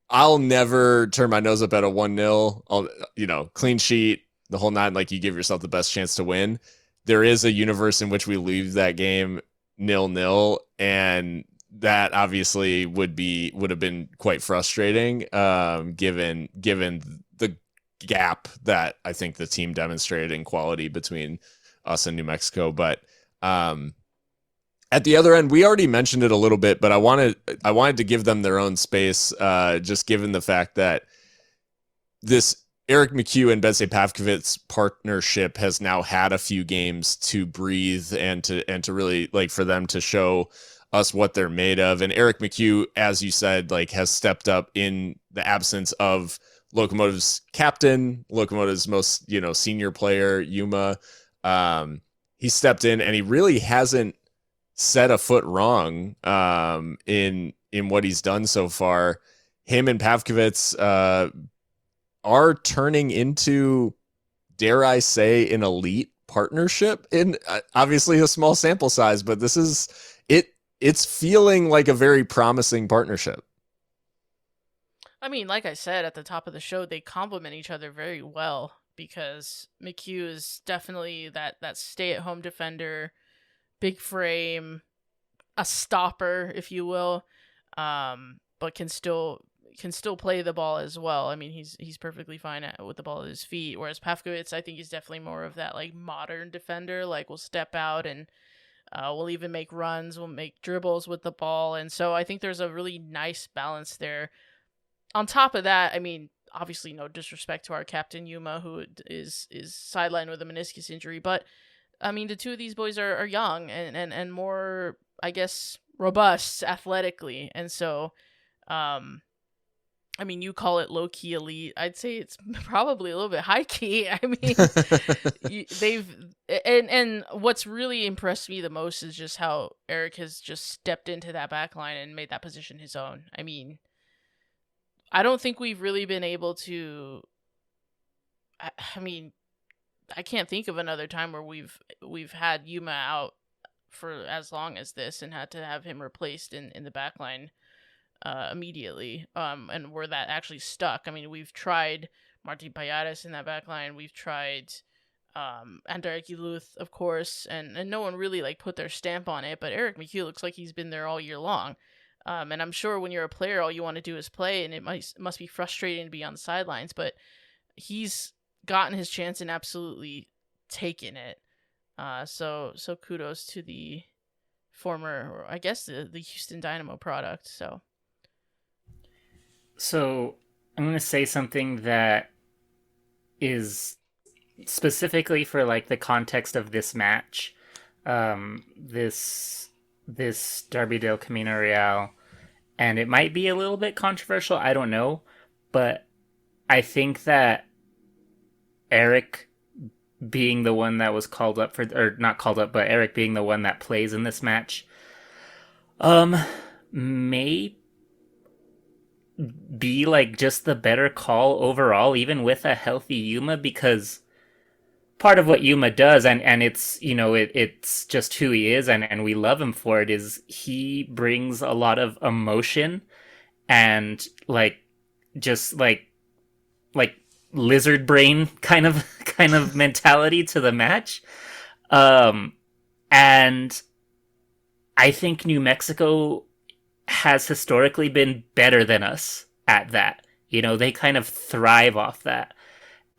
I'll never turn my nose up at a 1-0. I'll, clean sheet, the whole 9, like you give yourself the best chance to win. There is a universe in which we leave that game 0-0, and that obviously would have been quite frustrating, given the gap that I think the team demonstrated in quality between us and New Mexico. But at the other end, we already mentioned it a little bit, but I wanted to give them their own space, just given the fact that this Eric McHugh and Benze Pavkovic's partnership has now had a few games to breathe and to really like for them to show us what they're made of. And Eric McHugh, as you said, like has stepped up in the absence of Locomotive's captain, Locomotive's most, senior player, Yuma. He stepped in and he really hasn't set a foot wrong in what he's done so far. Him and Pavkovic are turning into, dare I say, an elite partnership in obviously a small sample size, but this is it. It's feeling like a very promising partnership. I mean, like I said at the top of the show, they complement each other very well because McHugh is definitely that stay-at-home defender, big frame, a stopper, if you will, but can still play the ball as well. I mean, he's perfectly fine with the ball at his feet. Whereas Pavkovic, I think, is definitely more of that like modern defender. Like will step out and will even make runs, will make dribbles with the ball, and so I think there's a really nice balance there. On top of that, I mean, obviously, no disrespect to our captain Yuma, who is sidelined with a meniscus injury, but I mean, the two of these boys are young and more, I guess, robust athletically, and so. I mean, you call it low-key elite. I'd say it's probably a little bit high-key. I mean, and what's really impressed me the most is just how Eric has just stepped into that back line and made that position his own. I mean, I don't think we've really been able to... I mean, I can't think of another time where we've had Yuma out for as long as this and had to have him replaced in the back line immediately, and where that actually stuck. I mean, we've tried Martin Payares in that back line. We've tried Andrei Luth, of course, and no one really like put their stamp on it, but Eric McHugh looks like he's been there all year long. And I'm sure when you're a player, all you want to do is play, and it must be frustrating to be on the sidelines, but he's gotten his chance and absolutely taken it. So kudos to the former, or I guess the Houston Dynamo product. So I'm going to say something that is specifically for like the context of this match, this Derby del Camino Real, and it might be a little bit controversial, I don't know, but I think that Eric being the one that was called up for, or not called up, but Eric being the one that plays in this match, may be like just the better call overall, even with a healthy Yuma, because part of what Yuma does, and it's, it's just who he is, and we love him for it, is he brings a lot of emotion and like just like lizard brain kind of mentality to the match. And I think New Mexico has historically been better than us at that. They kind of thrive off that.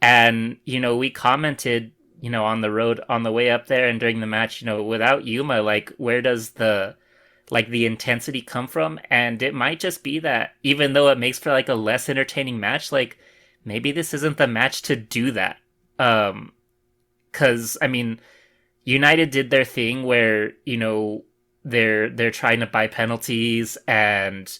And, we commented, on the road, on the way up there and during the match, without Yuma, like, where does the intensity come from? And it might just be that, even though it makes for, like, a less entertaining match, like, maybe this isn't the match to do that. 'Cause, I mean, United did their thing where, they're trying to buy penalties, and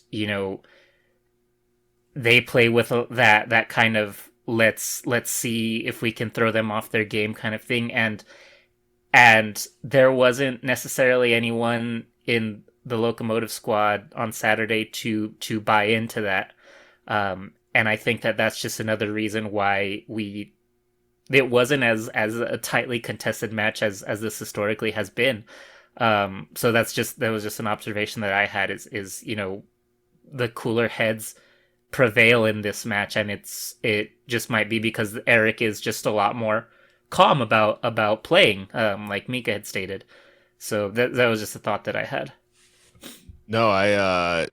they play with that kind of let's see if we can throw them off their game kind of thing, and there wasn't necessarily anyone in the Locomotive squad on Saturday to buy into that, and I think that that's just another reason why it wasn't as a tightly contested match as this historically has been. So that was just an observation that I had is the cooler heads prevail in this match, and it just might be because Eric is just a lot more calm about playing, like Mika had stated. So that was just a thought that I had. No, I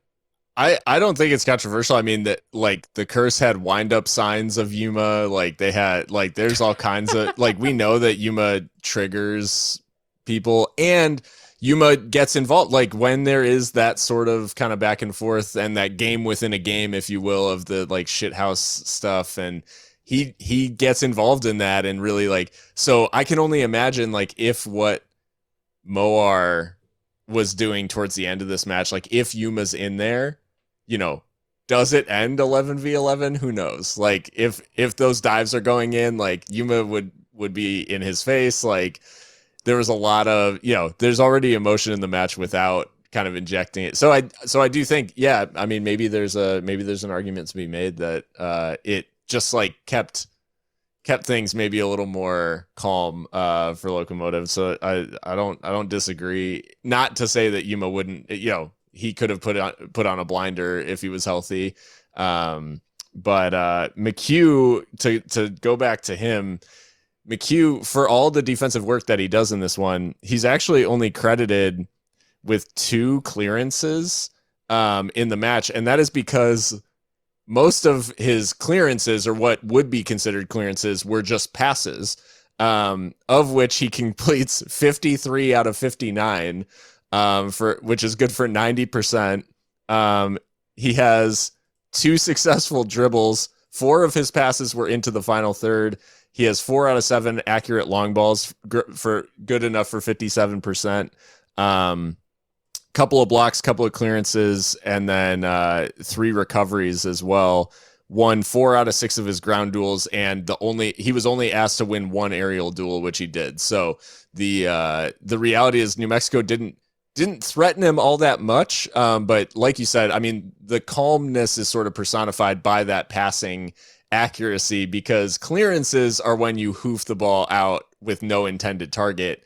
don't think it's controversial. I mean, that like the curse had wind up signs of Yuma, like they had, like there's all kinds of like, we know that Yuma triggers people, and Yuma gets involved, like when there is that sort of kind of back and forth and that game within a game, if you will, of the like shithouse stuff, and he gets involved in that and really like, so I can only imagine like if what Moar was doing towards the end of this match, like if Yuma's in there, you know, does it end 11v11? Who knows? Like if those dives are going in, like Yuma would be in his face. Like there was a lot of, you know, there's already emotion in the match without kind of injecting it. So I do think, yeah, I mean, maybe there's an argument to be made that it just like kept things maybe a little more calm for Locomotive. So I don't disagree. Not to say that Yuma wouldn't, you know, he could have put on a blinder if he was healthy. But McHugh, to go back to him, McHugh, for all the defensive work that he does in this one, he's actually only credited with 2 clearances in the match. And that is because most of his clearances, or what would be considered clearances, were just passes, of which he completes 53 out of 59, which is good for 90%. He has 2 successful dribbles. 4 of his passes were into the final third. He has 4 out of 7 accurate long balls for good enough for 57%. Couple of blocks, couple of clearances, and then 3 recoveries as well. Won 4 out of 6 of his ground duels, and he was only asked to win 1 aerial duel, which he did. So the reality is New Mexico didn't threaten him all that much. But like you said, I mean, the calmness is sort of personified by that passing accuracy, because clearances are when you hoof the ball out with no intended target.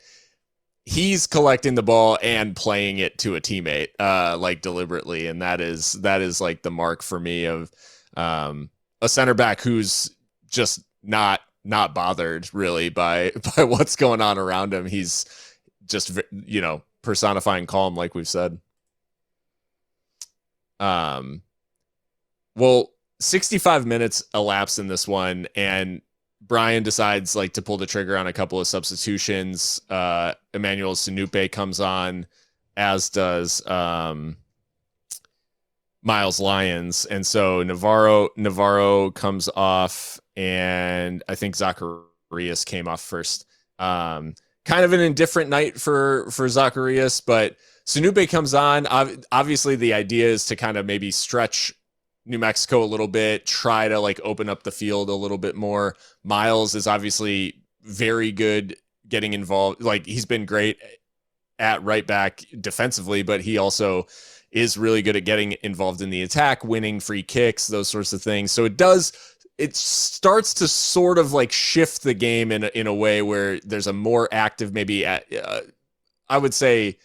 He's collecting the ball and playing it to a teammate, like deliberately. And that is like the mark for me of a center back who's just not bothered really by what's going on around him. He's just, you know, personifying calm, like we've said. Well, 65 minutes elapse in this one, and Brian decides like to pull the trigger on a couple of substitutions. Emmanuel Sinupe comes on, as does Miles Lyons. And so Navarro comes off, and I think Zacharias came off first. Kind of an indifferent night for Zacharias, but Sinupe comes on. Obviously the idea is to kind of maybe stretch New Mexico a little bit, try to like open up the field a little bit more. Miles is obviously very good getting involved. Like he's been great at right back defensively, but he also is really good at getting involved in the attack, winning free kicks, those sorts of things. So it starts to sort of like shift the game in a way where there's a more active, maybe I would say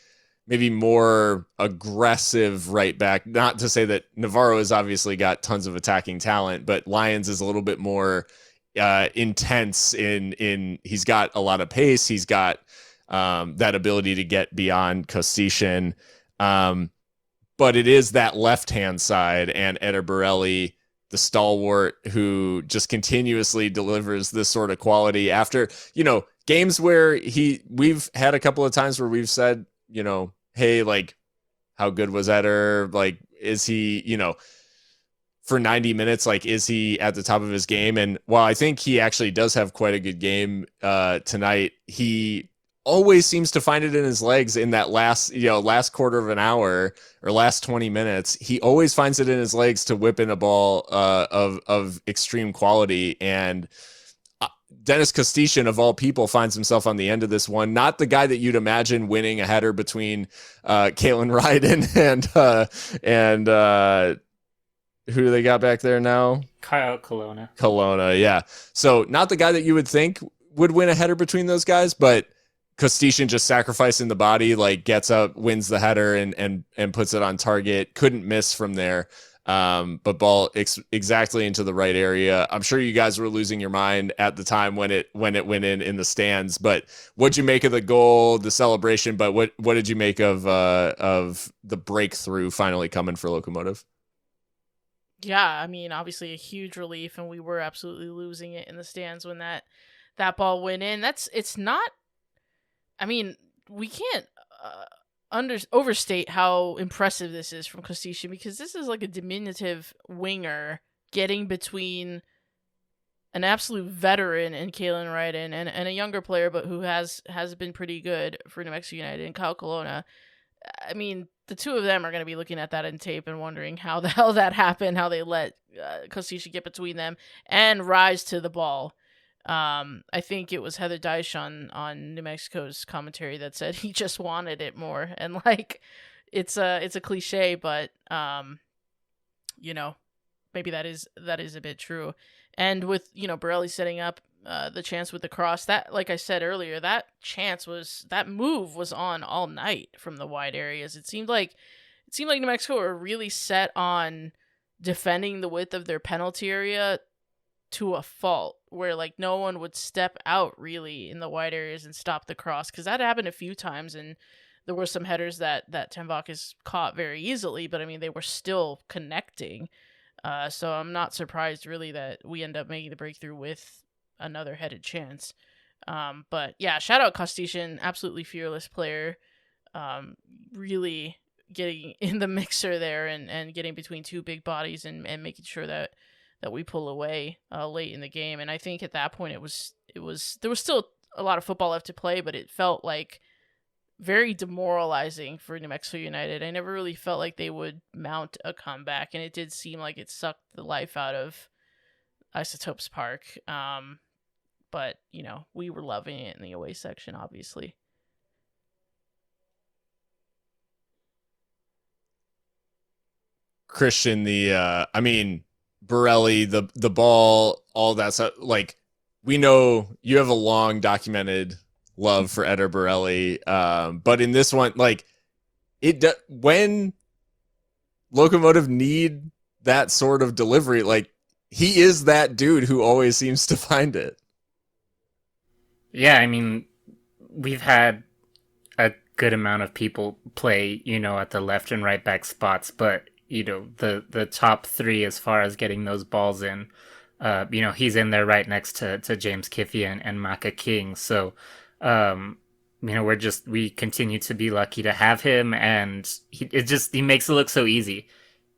maybe more aggressive right back. Not to say that Navarro has obviously got tons of attacking talent, but Lyons is a little bit more intense in he's got a lot of pace. He's got that ability to get beyond Kostyshyn. But it is that left-hand side, and Eder Borelli, the stalwart, who just continuously delivers this sort of quality after, you know, games where we've had a couple of times where we've said, you know, hey, like, how good was Eder? Like, is he, you know, for 90 minutes, like, is he at the top of his game? And while I think he actually does have quite a good game tonight, he always seems to find it in his legs in that last quarter of an hour or last 20 minutes. He always finds it in his legs to whip in a ball of extreme quality. And Dennis Kostyshyn, of all people, finds himself on the end of this one. Not the guy that you'd imagine winning a header between Caitlin Ryden and who do they got back there now? Kyle Kelowna. Kelowna, yeah. So not the guy that you would think would win a header between those guys, but Kostyshyn just sacrificing the body, like gets up, wins the header, and puts it on target. Couldn't miss from there. But ball exactly into the right area. I'm sure you guys were losing your mind at the time when it went in the stands. But what'd you make of the goal, the celebration? But what did you make of the breakthrough finally coming for Locomotive? Yeah, I mean, obviously a huge relief, and we were absolutely losing it in the stands when that ball went in. It's not. I mean, we can't overstate how impressive this is from Kostyshyn, because this is like a diminutive winger getting between an absolute veteran in Kalen Ryden and a younger player, but who has been pretty good for New Mexico United, and Kyle Colonna. I mean, the two of them are going to be looking at that in tape and wondering how the hell that happened, how they let Kostyshyn get between them and rise to the ball. I think it was Heather Dyche on New Mexico's commentary that said he just wanted it more. And like, it's a cliche, but maybe that is a bit true. And with, Borelli setting up the chance with the cross, that, like I said earlier, that move was on all night from the wide areas. It seemed like New Mexico were really set on defending the width of their penalty area to a fault, where like no one would step out really in the wide areas and stop the cross, because that happened a few times, and there were some headers that Ten Vakas caught very easily, but I mean, they were still connecting. So I'm not surprised really that we end up making the breakthrough with another headed chance. But yeah, shout out Kostyshyn, absolutely fearless player. Really getting in the mixer there and getting between two big bodies and making sure that we pull away late in the game. And I think at that point there was still a lot of football left to play, but it felt like very demoralizing for New Mexico United. I never really felt like they would mount a comeback, and it did seem like it sucked the life out of Isotopes Park. But, we were loving it in the away section, obviously. Christian, Borelli, the ball, all that stuff, like, we know you have a long documented love for Eder Borelli, but in this one, like, when Locomotive need that sort of delivery, like, he is that dude who always seems to find it. Yeah, I mean, we've had a good amount of people play, at the left and right back spots, but the top three as far as getting those balls in, he's in there right next to James Kiffey and Maka King. So, we continue to be lucky to have him, and he makes it look so easy.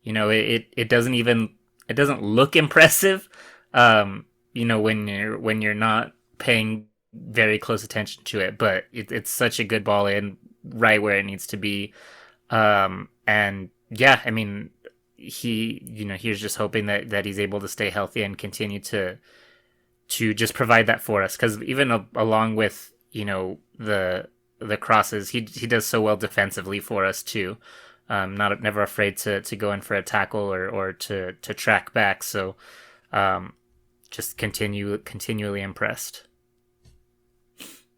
It doesn't look impressive, when you're not paying very close attention to it, but it's such a good ball in right where it needs to be. And yeah, I mean, he's just hoping that he's able to stay healthy and continue to just provide that for us. Because even along with, the crosses, he does so well defensively for us too. Never afraid to go in for a tackle or to track back. So, just continually impressed.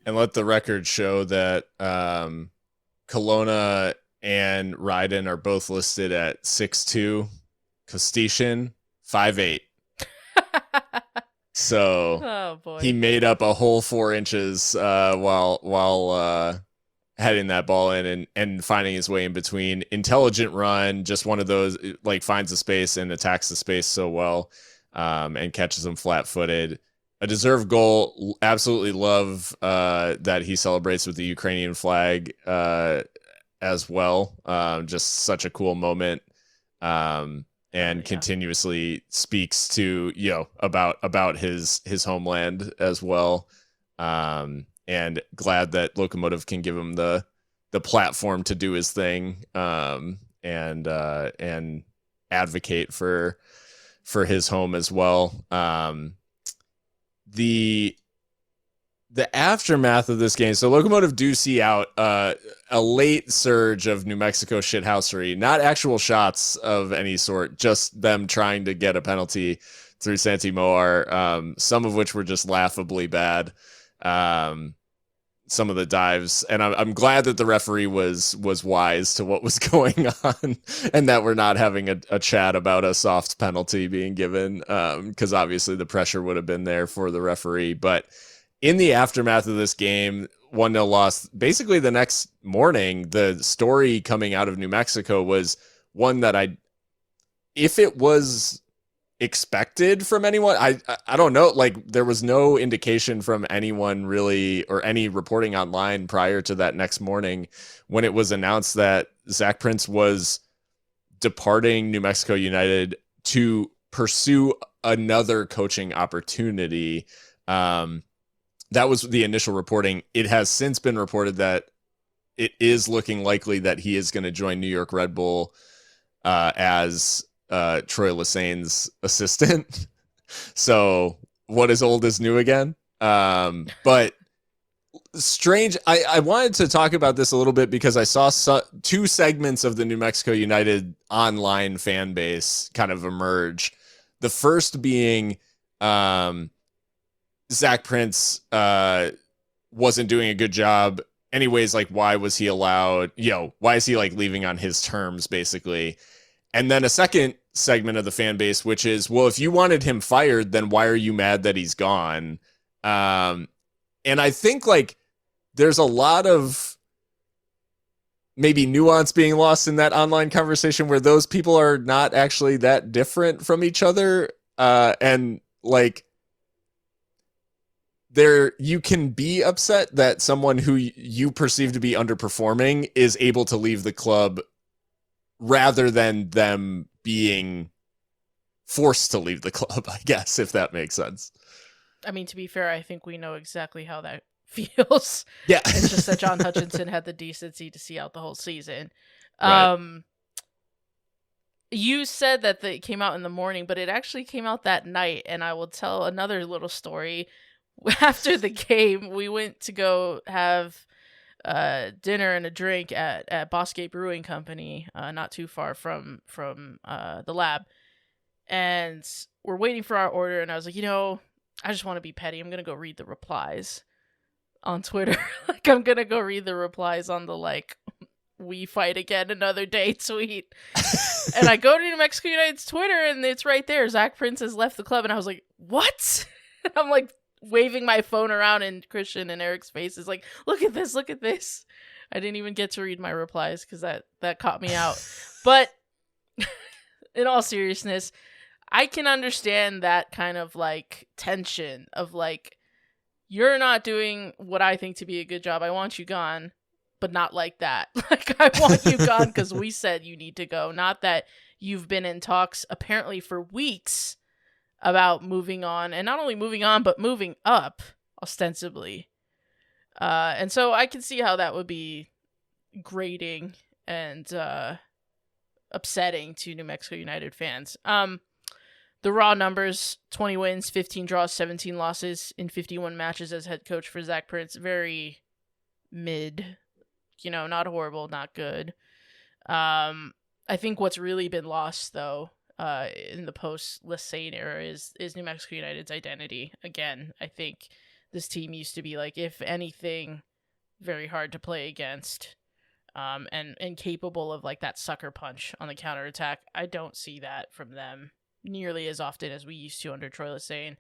And let the record show that Colonna and Ryden are both listed at 6'2", Kostyshyn 5'8". So oh boy, he made up a whole 4 inches while heading that ball in and finding his way in between. Intelligent run, just one of those, like, finds the space and attacks the space so well, and catches them flat-footed. A deserved goal. Absolutely love that he celebrates with the Ukrainian flag as well. Just such a cool moment, and continuously speaks to about his homeland as well. And glad that Locomotive can give him the platform to do his thing, and advocate for his home as well. The aftermath of this game, so Locomotive do see out a late surge of New Mexico shithousery, not actual shots of any sort, just them trying to get a penalty through Santi Moar, some of which were just laughably bad. Some of the dives, and I'm glad that the referee was wise to what was going on, and that we're not having a chat about a soft penalty being given, because obviously the pressure would have been there for the referee. But in the aftermath of this game, 1-0 loss, basically the next morning, the story coming out of New Mexico was one that if it was expected from anyone, I don't know, like, there was no indication from anyone really, or any reporting online prior to that next morning when it was announced that Zach Prince was departing New Mexico United to pursue another coaching opportunity. That was the initial reporting. It has since been reported that it is looking likely that he is going to join New York Red Bull as Troy Lessane's assistant. So what is old is new again. But strange. I wanted to talk about this a little bit because I saw two segments of the New Mexico United online fan base kind of emerge. The first being Zach Prince wasn't doing a good job. Anyways, like, why was he allowed? Why is he like leaving on his terms, basically? And then a second segment of the fan base, which is, well, if you wanted him fired, then why are you mad that he's gone? And I think like there's a lot of maybe nuance being lost in that online conversation where those people are not actually that different from each other. And like, you can be upset that someone who you perceive to be underperforming is able to leave the club rather than them being forced to leave the club, I guess, if that makes sense. I mean, to be fair, I think we know exactly how that feels. Yeah. It's just that John Hutchinson had the decency to see out the whole season. Right. You said that it came out in the morning, but it actually came out that night, and I will tell another little story. After the game, we went to go have dinner and a drink at Bosgate Brewing Company, not too far from the lab. And we're waiting for our order, and I was like, I just want to be petty. I'm going to go read the replies on Twitter. Like, I'm going to go read the replies on the, like, we fight again another day tweet. And I go to New Mexico United's Twitter, and it's right there. Zach Prince has left the club, and I was like, what? And I'm like, waving my phone around in Christian and Eric's faces, like, look at this. I didn't even get to read my replies because that caught me out. But in all seriousness, I can understand that kind of like tension of like, you're not doing what I think to be a good job. I want you gone, but not like that. Like, I want you gone because we said you need to go, not that you've been in talks apparently for weeks about moving on, and not only moving on, but moving up, ostensibly. And so I can see how that would be grating and upsetting to New Mexico United fans. The raw numbers, 20 wins, 15 draws, 17 losses in 51 matches as head coach for Zach Prince. Very mid, not horrible, not good. I think what's really been lost, though, in the post-Lesane era is New Mexico United's identity. Again, I think this team used to be, like, if anything, very hard to play against, and capable of, like, that sucker punch on the counterattack. I don't see that from them nearly as often as we used to under Troy Lesane.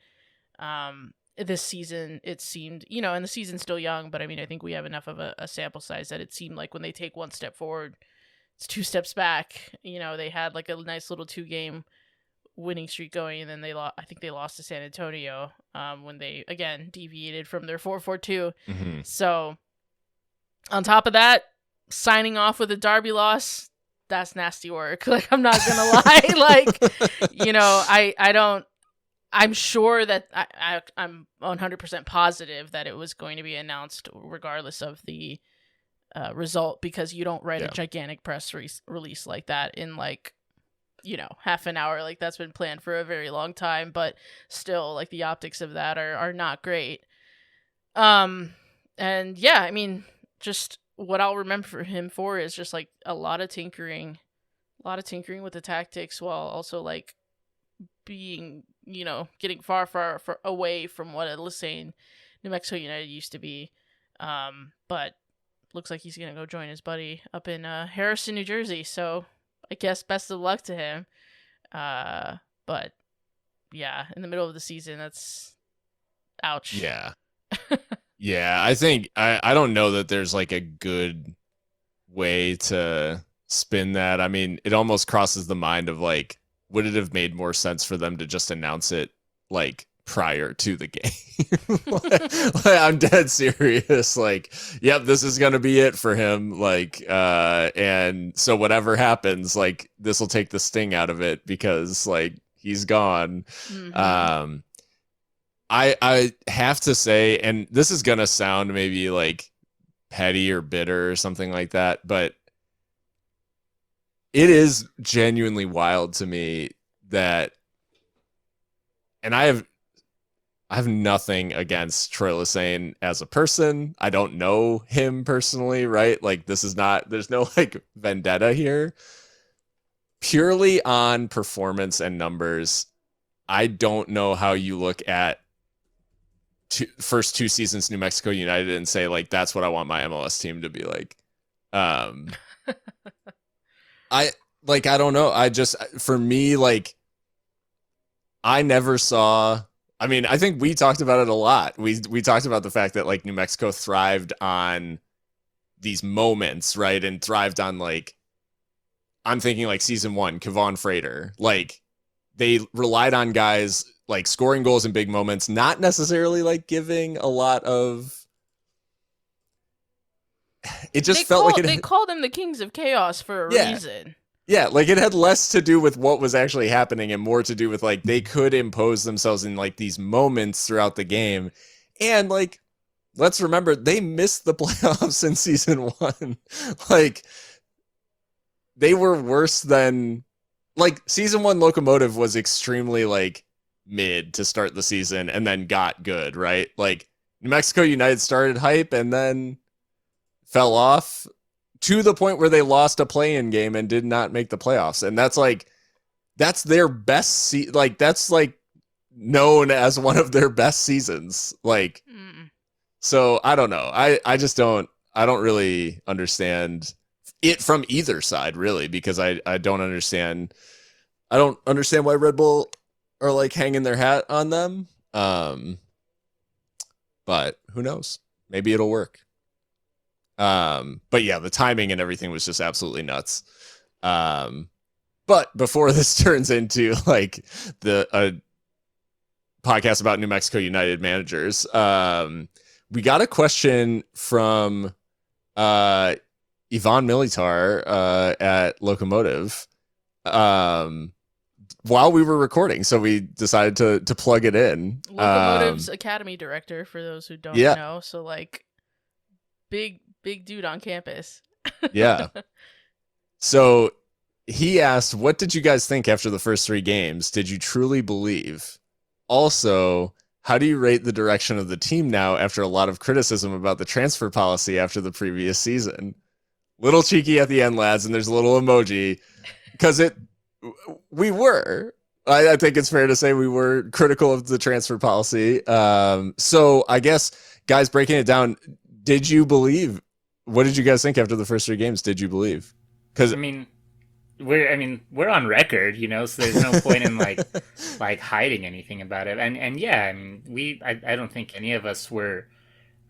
This season, it seemed, and the season's still young, but I mean, I think we have enough of a sample size that it seemed like when they take one step forward, it's two steps back. They had like a nice little 2-game winning streak going, and then I think they lost to San Antonio when they again deviated from their 4-4-2. Mm-hmm. So on top of that, signing off with a derby loss, that's nasty work. Like, I'm not gonna lie. Like, I don't. I'm sure that I'm 100% positive that it was going to be announced regardless of the result, because you don't write a gigantic press release like that in like, half an hour. Like, that's been planned for a very long time, but still, like, the optics of that are not great. And yeah, I mean, just what I'll remember him for is just like a lot of tinkering with the tactics, while also like being, getting far away from what a Lesane New Mexico United used to be. But looks like he's going to go join his buddy up in Harrison, New Jersey. So I guess best of luck to him. But yeah, in the middle of the season, that's ouch. Yeah. Yeah, I think I don't know that there's like a good way to spin that. I mean, it almost crosses the mind of like, would it have made more sense for them to just announce it like prior to the game? Like, I'm dead serious. Like, yep, this is gonna be it for him. Like, and so whatever happens, like, this will take the sting out of it, because like he's gone. Mhm. I have to say, and this is gonna sound maybe like petty or bitter or something like that, but it is genuinely wild to me that, and I have nothing against Troy Lesane as a person. I don't know him personally, right? Like this is not, there's no like vendetta here. Purely on performance and numbers, I don't know how you look at first 2 seasons New Mexico United and say like that's what I want my MLS team to be like. I don't know. I just, for me, like I never saw, I mean, I think we talked about it a lot. We talked about the fact that like New Mexico thrived on these moments, right? And thrived on like, I'm thinking like season 1, Kevon Frater. Like they relied on guys like scoring goals in big moments, not necessarily like giving a lot of, it just felt like they called them the Kings of Chaos for a reason. Yeah, like it had less to do with what was actually happening and more to do with like they could impose themselves in like these moments throughout the game. And like, let's remember, they missed the playoffs in season 1. Like, they were worse than, like, season 1 Locomotive was extremely like mid to start the season and then got good, right? Like, New Mexico United started hype and then fell off to the point where they lost a play-in game and did not make the playoffs. And that's like, that's their best like that's like known as one of their best seasons. Like, so I don't know. I just don't really understand it from either side really, because I don't understand why Red Bull are like hanging their hat on them. But who knows? Maybe it'll work. But yeah, the timing and everything was just absolutely nuts. But before this turns into like a podcast about New Mexico United managers, we got a question from Ivan Militar at Locomotive while we were recording, so we decided to plug it in. Locomotive's academy director, for those who don't know, so like big dude on campus. Yeah. So he asked, what did you guys think after the first 3 games? Did you truly believe? Also, how do you rate the direction of the team now after a lot of criticism about the transfer policy after the previous season? Little cheeky at the end, lads, and there's a little emoji, because we were. I think it's fair to say we were critical of the transfer policy. So I guess, guys, breaking it down, did you believe? What did you guys think after the first 3 games? Did you believe? Because we're on record, you know, so there's no point in like hiding anything about it. And yeah, I mean, I don't think any of us were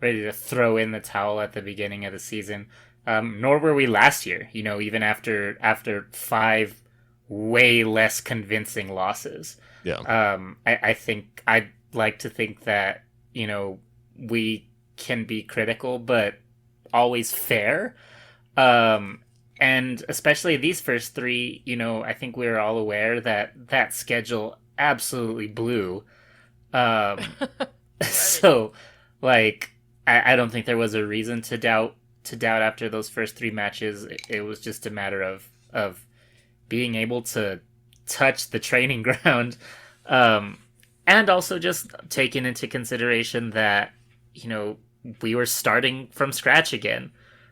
ready to throw in the towel at the beginning of the season. Nor were we last year, you know, even after 5 way less convincing losses. Yeah. I think I'd like to think that, you know, we can be critical, but always fair. And especially these first 3, you know, I think we're all aware that schedule absolutely blew. So, like, I don't think there was a reason to doubt after those first 3 matches. It was just a matter of being able to touch the training ground, and also just taking into consideration that, you know, we were starting from scratch again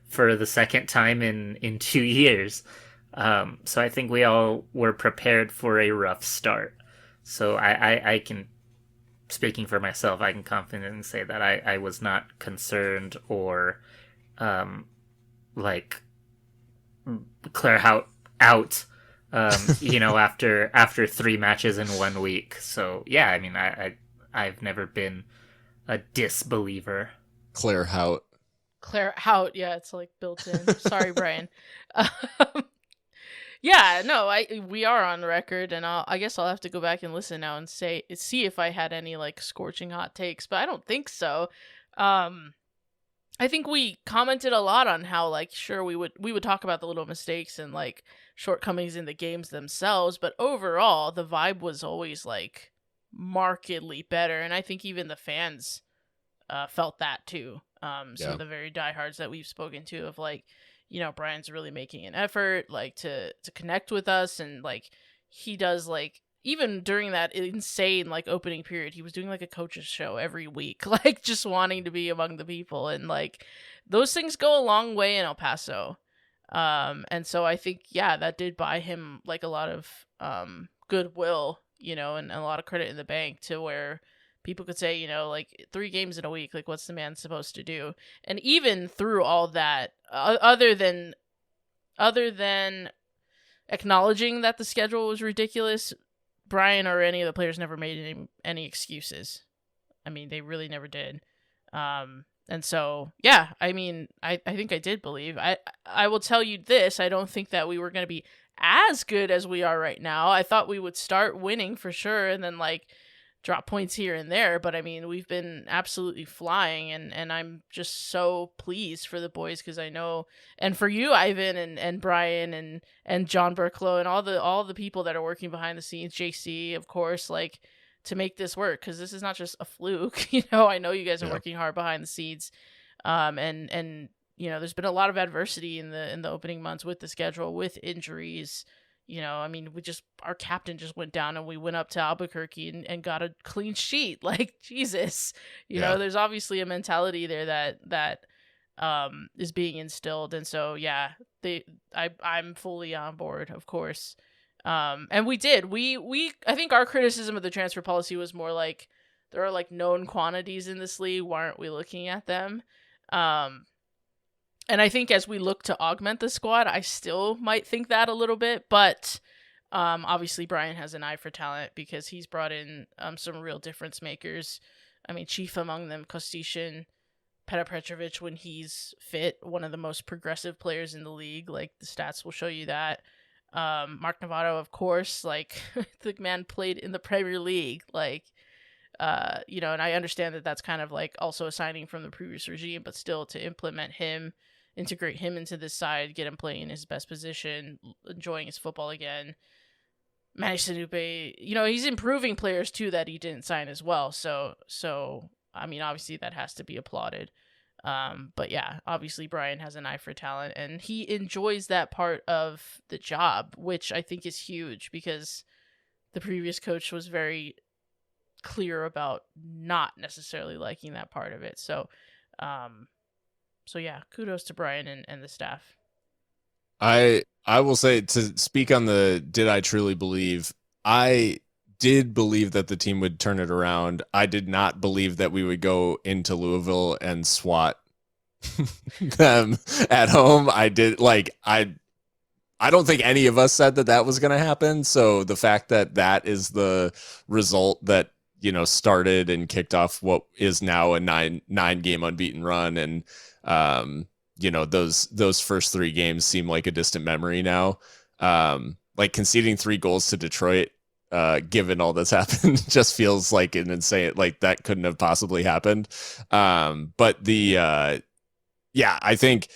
for the second time in 2 years. So I think we all were prepared for a rough start. So I can, speaking for myself, I can confidently say that I was not concerned or like Clarhaut out, you know, after 3 matches in 1 week. So yeah, I mean, I've never been a disbeliever. Clarhaut, yeah, it's like built in. Sorry, Brian. Yeah, no, we are on record, and I guess I'll have to go back and listen now and see if I had any like scorching hot takes, but I don't think so. I think we commented a lot on how, like, sure, we would talk about the little mistakes and like shortcomings in the games themselves, but overall the vibe was always like markedly better, and I think even the fans felt that too. Some of the very diehards that we've spoken to of like, you know, Brian's really making an effort like to connect with us, and like he does, like, even during that insane like opening period, he was doing like a coach's show every week, like just wanting to be among the people, and like those things go a long way in El Paso. And so I think, yeah, that did buy him like a lot of goodwill, you know, and a lot of credit in the bank, to where people could say, you know, like 3 games in a week, like what's the man supposed to do? And even through all that, other than acknowledging that the schedule was ridiculous, Brian or any of the players never made any excuses. I mean, they really never did. And so, yeah, I mean, I think I did believe. I will tell you this, I don't think that we were going to be as good as we are right now. I thought we would start winning for sure, and then like drop points here and there, but I mean, we've been absolutely flying, and I'm just so pleased for the boys, because I know, and for you, Ivan, and Brian, and John Burklow, and all the people that are working behind the scenes, JC, of course, like, to make this work, because this is not just a fluke. You know, I know you guys are working hard behind the scenes, and you know, there's been a lot of adversity in the opening months with the schedule, with injuries. You know, I mean, our captain just went down, and we went up to Albuquerque and got a clean sheet. Like, Jesus, you know, there's obviously a mentality there that is being instilled. And so, yeah, I'm fully on board, of course. And we did, I think our criticism of the transfer policy was more like, there are like known quantities in this league. Why aren't we looking at them? And I think as we look to augment the squad, I still might think that a little bit, but obviously Brian has an eye for talent, because he's brought in some real difference makers. I mean, chief among them, Kostyshyn, Petar Petrovic, when he's fit, one of the most progressive players in the league. Like, the stats will show you that. Mark Navarro, of course, like the man played in the Premier League, like, you know, and I understand that that's kind of like also a signing from the previous regime, but still, to implement him, integrate him into this side, get him playing in his best position, enjoying his football again. Manny Sanupe, you know, he's improving players too that he didn't sign as well. So I mean, obviously that has to be applauded. But yeah, obviously Brian has an eye for talent, and he enjoys that part of the job, which I think is huge, because the previous coach was very clear about not necessarily liking that part of it. So yeah, kudos to Brian and the staff. I will say, to speak on the did I truly believe, I did believe that the team would turn it around. I did not believe that we would go into Louisville and swat them at home. I don't think any of us said that was going to happen. So the fact that is the result that, you know, started and kicked off what is now a nine game unbeaten run, and you know, those first 3 games seem like a distant memory now. Like, conceding 3 goals to Detroit, given all that's happened, just feels like an insane, like that couldn't have possibly happened. But I think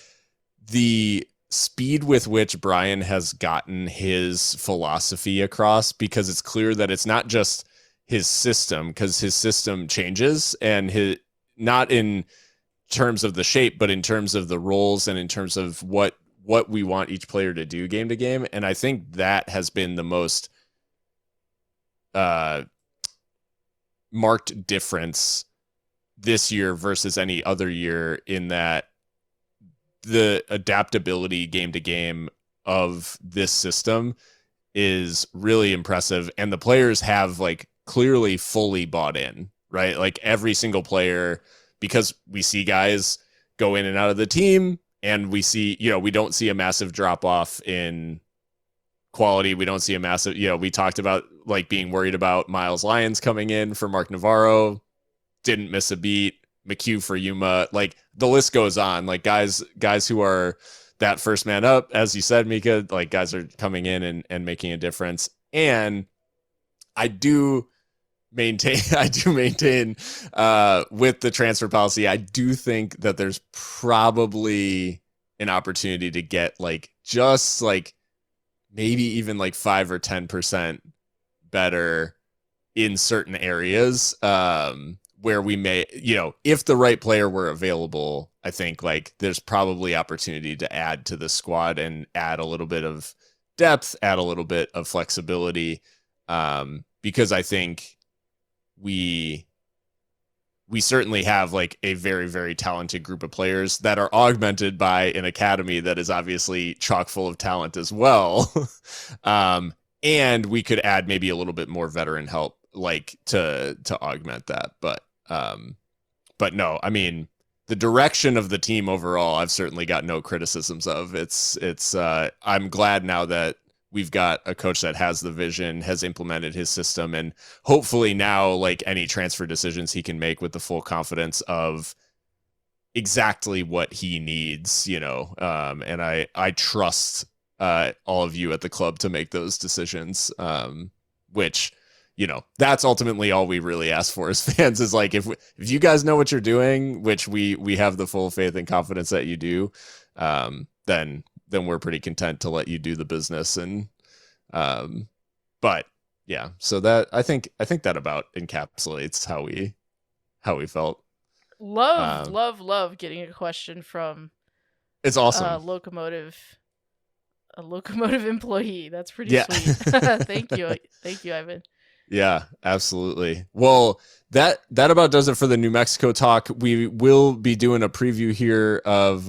the speed with which Brian has gotten his philosophy across, because it's clear that it's not just his system, because his system changes, and not in terms of the shape, but in terms of the roles, and in terms of what we want each player to do game to game. And I think that has been the most marked difference this year versus any other year, in that the adaptability game to game of this system is really impressive, and the players have like clearly fully bought in, right? Like, every single player, because we see guys go in and out of the team, and we see, you know, we don't see a massive drop off in quality. We don't see a massive, you know, we talked about like being worried about Miles Lyons coming in for Mark Navarro, didn't miss a beat. McHugh for Yuma, like the list goes on. Like guys who are that first man up, as you said, Mika, like guys are coming in and making a difference. And I do maintain with the transfer policy. I do think that there's probably an opportunity to get like just like maybe even like 5 or 10% better in certain areas, where we may, if the right player were available, I think like there's probably opportunity to add to the squad and add a little bit of depth, add a little bit of flexibility, because I think we certainly have like a very, very talented group of players that are augmented by an academy that is obviously chock full of talent as well. And we could add maybe a little bit more veteran help, like to augment that. But no, I mean, the direction of the team overall, I've certainly got no criticisms of. I'm glad now that we've got a coach that has the vision, has implemented his system, and hopefully now, like any transfer decisions he can make with the full confidence of exactly what he needs, and I trust all of you at the club to make those decisions, which, that's ultimately all we really ask for as fans, is like, if you guys know what you're doing, which we have the full faith and confidence that you do, then we're pretty content to let you do the business. And, but yeah, so that, I think that about encapsulates how we felt. Love getting a question from it's awesome. A locomotive employee. That's pretty sweet. Thank you, Ivan. Yeah, absolutely. Well, that about does it for the New Mexico talk. We will be doing a preview here of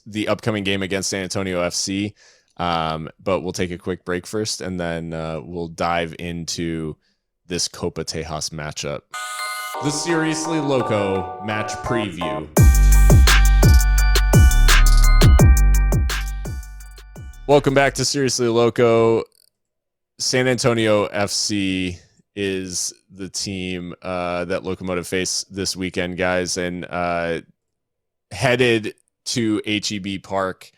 the upcoming game against San Antonio FC. But we'll take a quick break first, and then we'll dive into this Copa Tejas matchup. The Seriously Loco match preview. Welcome back to Seriously Loco. San Antonio FC is the team that Locomotive face this weekend, guys, and headed to HEB Park.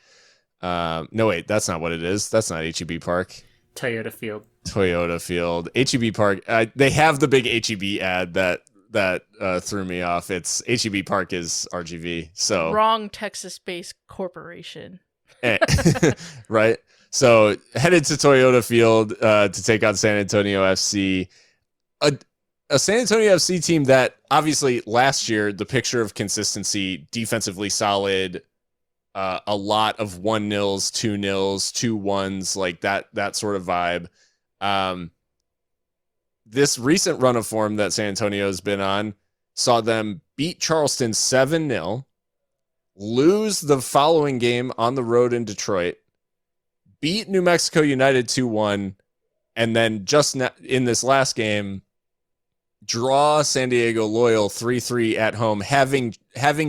No, wait, that's not what it is. That's not HEB Park. Toyota Field. HEB Park. They have the big HEB ad that threw me off. It's HEB Park is RGV. So wrong Texas-based corporation. Right. So headed to Toyota Field to take on San Antonio FC. A San Antonio FC team that obviously last year, the picture of consistency, defensively solid, a lot of 1-0s, 2-0s, 2-1s, like that sort of vibe. This recent run of form that San Antonio has been on saw them beat Charleston 7-0, lose the following game on the road in Detroit, beat New Mexico United 2-1, and then just in this last game, draw San Diego Loyal 3-3 at home, having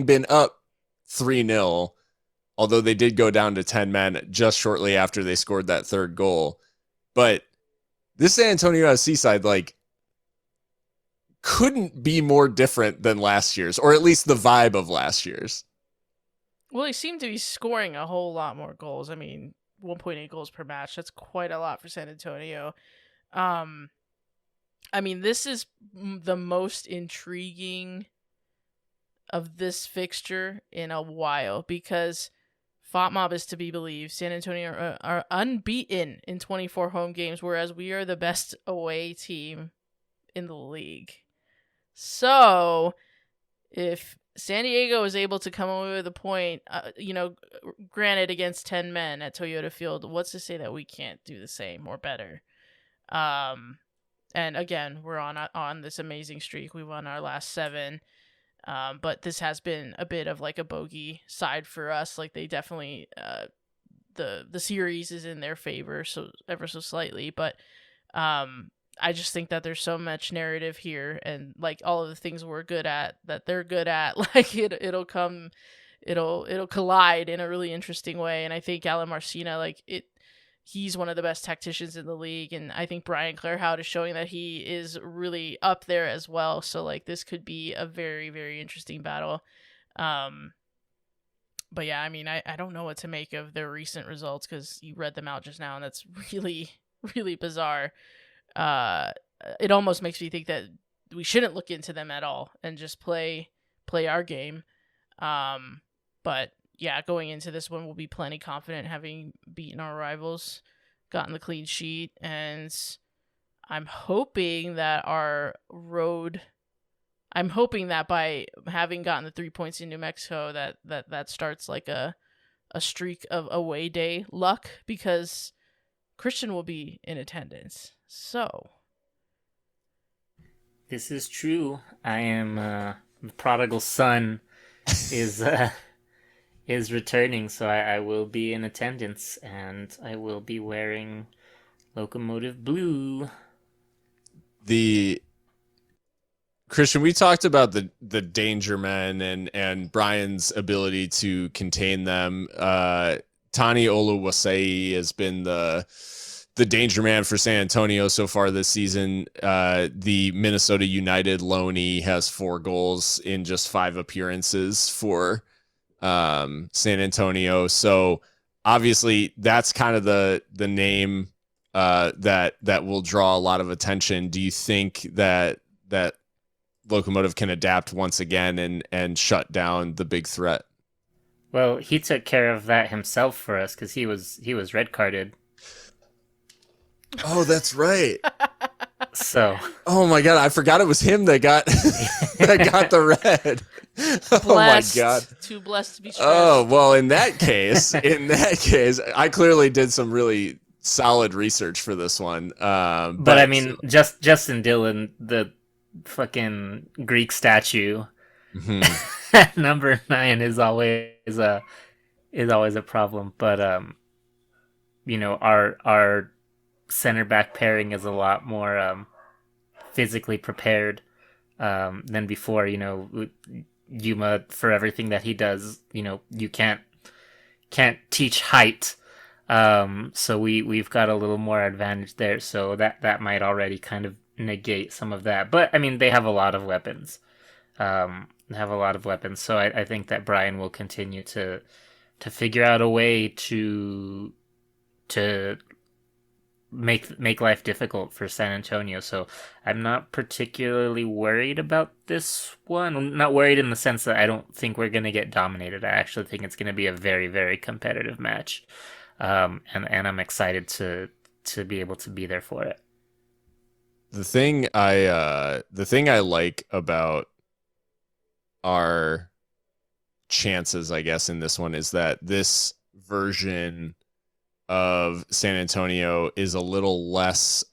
been up 3-0, although they did go down to 10 men just shortly after they scored that third goal. But this San Antonio FC side, like, couldn't be more different than last year's, or at least the vibe of last year's. Well, they seem to be scoring a whole lot more goals. I mean, 1.8 goals per match. That's quite a lot for San Antonio. I mean, this is the most intriguing of this fixture in a while, because FOTMOB is to be believed. San Antonio are unbeaten in 24 home games, whereas we are the best away team in the league. So if San Diego is able to come away with a point, granted against 10 men at Toyota Field, what's to say that we can't do the same or better? And again, we're on this amazing streak. We won our last 7. But this has been a bit of like a bogey side for us. Like, they definitely, the series is in their favor, so ever so slightly. But I just think that there's so much narrative here, and like all of the things we're good at, that they're good at, like it'll collide in a really interesting way. And I think Alen Marcina, he's one of the best tacticians in the league, and I think Brian Clarhaut is showing that he is really up there as well. So like, this could be a very, very interesting battle. But yeah, I mean, I don't know what to make of their recent results, because you read them out just now, and that's really, really bizarre. it almost makes me think that we shouldn't look into them at all and just play our game. But yeah, going into this one, we'll be plenty confident, having beaten our rivals, gotten the clean sheet, and I'm hoping that by having gotten the 3 points in New Mexico, that starts like a streak of away day luck, because Christian will be in attendance. So this is true. I am the prodigal son is returning, so I will be in attendance, and I will be wearing Locomotive blue. Christian, we talked about the danger men and Brian's ability to contain them. Tani Oluwasei has been the danger man for San Antonio so far this season. The Minnesota United loanee has 4 goals in just 5 appearances for San Antonio. So obviously that's kind of the name that will draw a lot of attention. Do you think that Locomotive can adapt once again and shut down the big threat? Well, he took care of that himself for us, because he was red carded. Oh, that's right. So. Oh my God, I forgot it was him that got the red. Oh my God. Too blessed to be stressed. Oh, well, in that case, I clearly did some really solid research for this one. But I mean, just Justin Dillon, the fucking Greek statue, number 9 is always a problem. But our center back pairing is a lot more physically prepared than before. Yuma, for everything that he does, you can't teach height. So we've got a little more advantage there. So that might already kind of negate some of that. But I mean, they have a lot of weapons. So I think that Brian will continue to figure out a way to make life difficult for San Antonio. So I'm not particularly worried about this one. I'm not worried in the sense that I don't think we're going to get dominated. I actually think it's going to be a very, very competitive match. And I'm excited to be able to be there for it. The thing I like about our chances, I guess, in this one is that this version of San Antonio is a little less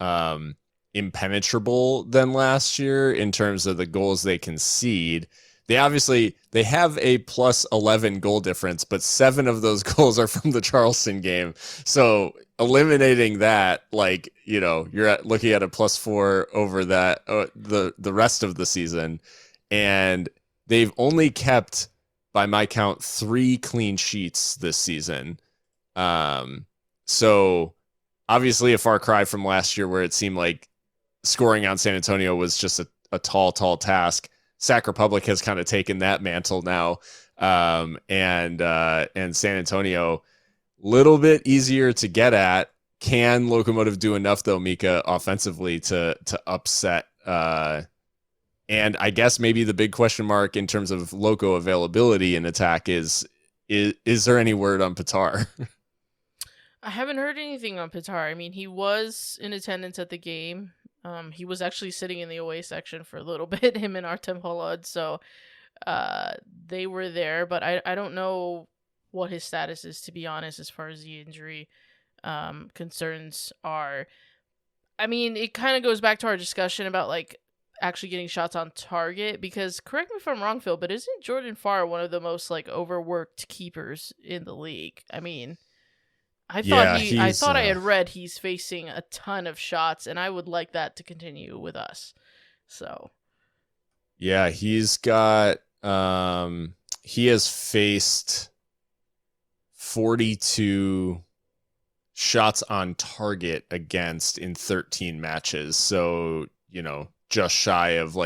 impenetrable than last year in terms of the goals they concede. They have a plus 11 goal difference, but 7 of those goals are from the Charleston game. So eliminating that, you're looking at a plus 4 over that the rest of the season, and they've only kept, by my count, 3 clean sheets this season. So obviously a far cry from last year, where it seemed like scoring on San Antonio was just a tall task. Sac Republic has kind of taken that mantle now, and San Antonio, little bit easier to get at. Can Locomotive do enough though, Mika, offensively to upset? And I guess maybe the big question mark in terms of Loco availability in attack is there any word on Pitar? I haven't heard anything on Pitar. I mean, he was in attendance at the game. He was actually sitting in the away section for a little bit, him and Artem Holod. So they were there, but I don't know what his status is, to be honest, as far as the injury concerns are. I mean, it kind of goes back to our discussion about actually getting shots on target, because correct me if I'm wrong, Phil, but isn't Jordan Farr one of the most overworked keepers in the league? I mean, I thought I had read he's facing a ton of shots, and I would like that to continue with us. So, yeah, he's got he has faced 42 shots on target against in 13 matches. So, just shy of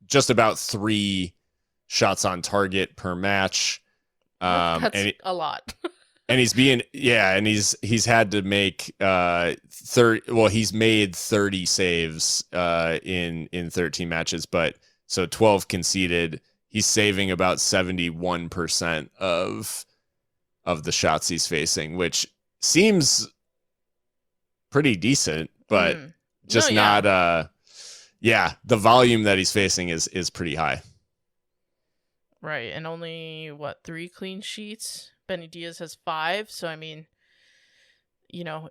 just about 3 shots on target per match. That's a lot. And he's had to make 30. Well, he's made 30 saves in 13 matches, but so 12 conceded. He's saving about 71% of the shots he's facing, which seems pretty decent, but just not. The volume that he's facing is pretty high. Right, and only 3 clean sheets. Benny Diaz has 5, so I mean,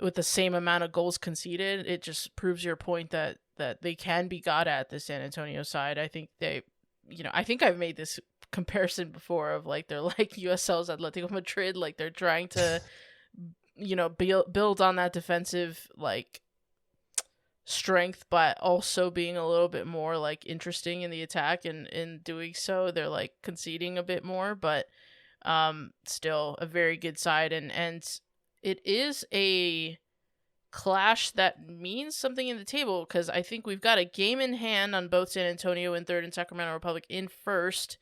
with the same amount of goals conceded, it just proves your point that they can be got at the San Antonio side. I think I think I've made this comparison before of like they're like USL's Atletico Madrid, like they're trying to build on that defensive like strength, but also being a little bit more like interesting in the attack, and in doing so they're like conceding a bit more, but still a very good side, and it is a clash that means something in the table, because I think we've got a game in hand on both San Antonio in third and Sacramento Republic in first,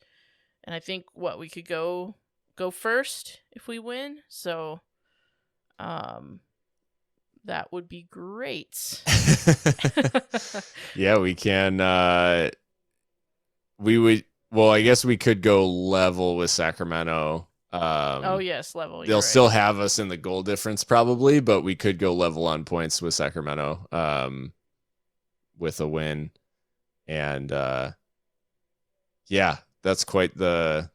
and I think we could go first if we win, so that would be great. Yeah, we can. We would. Well, I guess we could go level with Sacramento. Oh yes, level. They'll still have us in the goal difference probably, but we could go level on points with Sacramento with a win. And that's quite the.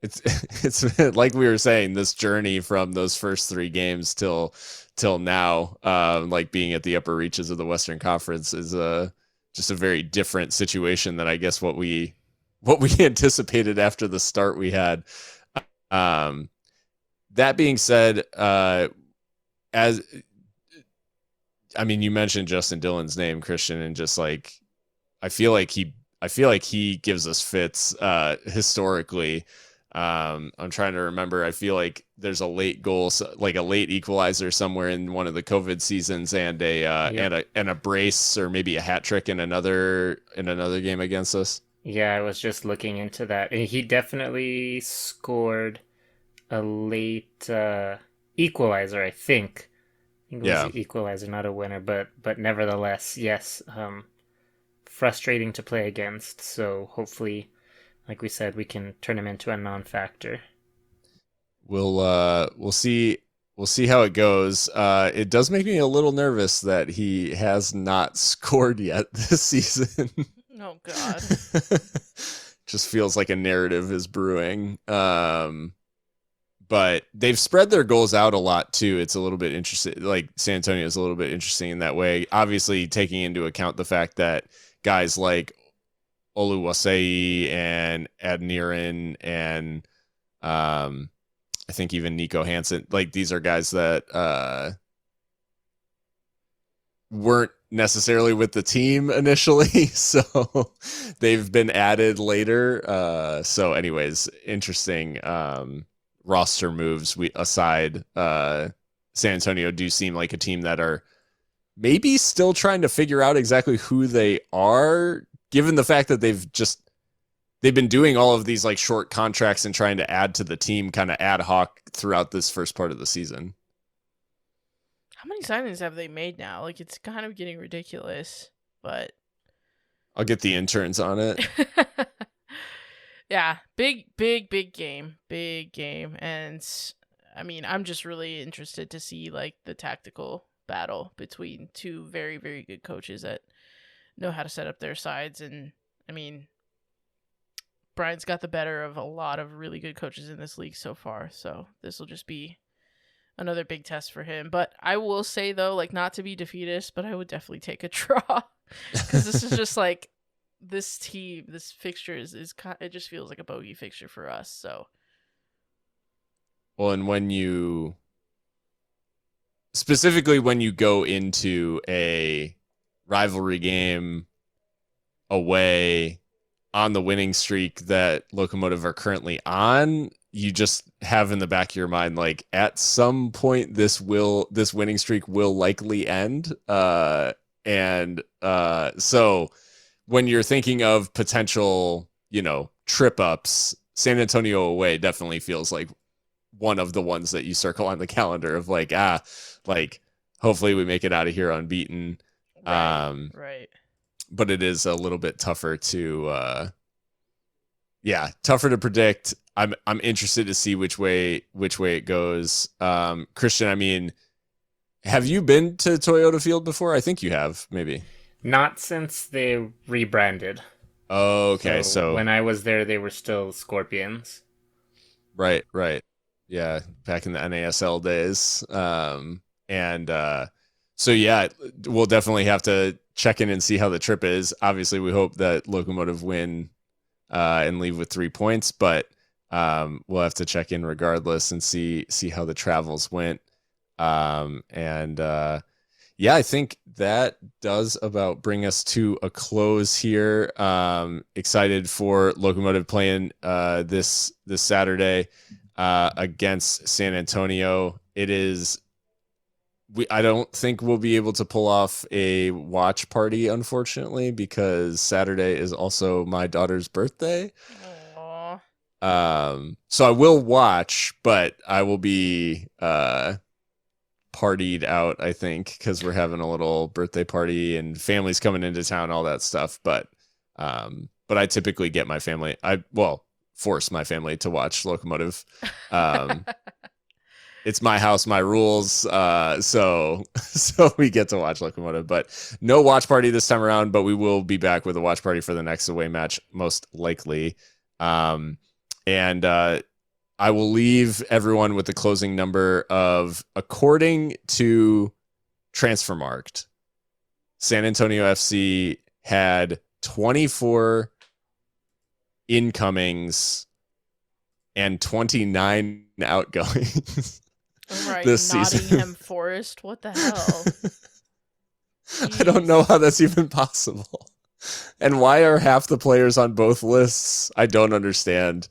It's like we were saying, this journey from those first 3 games till now, like being at the upper reaches of the Western Conference is just a very different situation than I guess what we anticipated after the start we had. That being said, you mentioned Justin Dillon's name, Christian, and just like I feel like he gives us fits historically. I'm trying to remember. I feel like there's a late goal, like a late equalizer somewhere in one of the COVID seasons, and a brace or maybe a hat trick in another game against us. Yeah, I was just looking into that. He definitely scored a late equalizer, I think. It was an equalizer, not a winner, but nevertheless, yes, frustrating to play against. So hopefully, like we said, we can turn him into a non-factor. We'll see how it goes. It does make me a little nervous that he has not scored yet this season. Oh God. Just feels like a narrative is brewing. But they've spread their goals out a lot too. It's a little bit interesting. Like San Antonio is a little bit interesting in that way. Obviously, taking into account the fact that guys like Oluwasei and Adniran and I think even Nico Hansen, like these are guys that weren't necessarily with the team initially, so they've been added later. So anyways, interesting roster moves aside. San Antonio do seem like a team that are maybe still trying to figure out exactly who they are, given the fact that they've been doing all of these like short contracts and trying to add to the team kind of ad hoc throughout this first part of the season. How many signings have they made now? Like, it's kind of getting ridiculous, but I'll get the interns on it. Yeah, big game. And I mean, I'm just really interested to see like the tactical battle between two very, very good coaches that know how to set up their sides. And I mean, Brian's got the better of a lot of really good coaches in this league so far. So this will just be another big test for him. But I will say though, like, not to be defeatist, but I would definitely take a draw, because this is just like, this team, this fixture is it just feels like a bogey fixture for us. So, well, and when you go into a rivalry game away on the winning streak that Locomotive are currently on, you just have in the back of your mind, like, at some point this winning streak will likely end. So when you're thinking of potential, trip ups, San Antonio away definitely feels like one of the ones that you circle on the calendar of like, hopefully we make it out of here unbeaten. Right. But it is a little bit tougher to, tougher to predict. I'm interested to see which way it goes. Christian, I mean, have you been to Toyota Field before? I think you have, maybe. Not since they rebranded. Oh, okay. So when I was there, they were still Scorpions. Right. Yeah, back in the NASL days. So yeah, we'll definitely have to check in and see how the trip is. Obviously, we hope that Locomotive win and leave with 3 points, but we'll have to check in regardless and see how the travels went. I think that does about bring us to a close here. Excited for Locomotive playing this Saturday against San Antonio. It is. I don't think we'll be able to pull off a watch party, unfortunately, because Saturday is also my daughter's birthday. Aww. So I will watch, but I will be partied out, I think, because we're having a little birthday party and family's coming into town, all that stuff. But I typically get my family. Force my family to watch Locomotive. It's my house, my rules. So we get to watch Locomotive, but no watch party this time around, but we will be back with a watch party for the next away match, most likely. I will leave everyone with the closing number of, according to Transfermarkt, San Antonio FC had 24 incomings and 29 outgoings. Right, this Nottingham season. Forest, what the hell? I don't know how that's even possible. And why are half the players on both lists? I don't understand.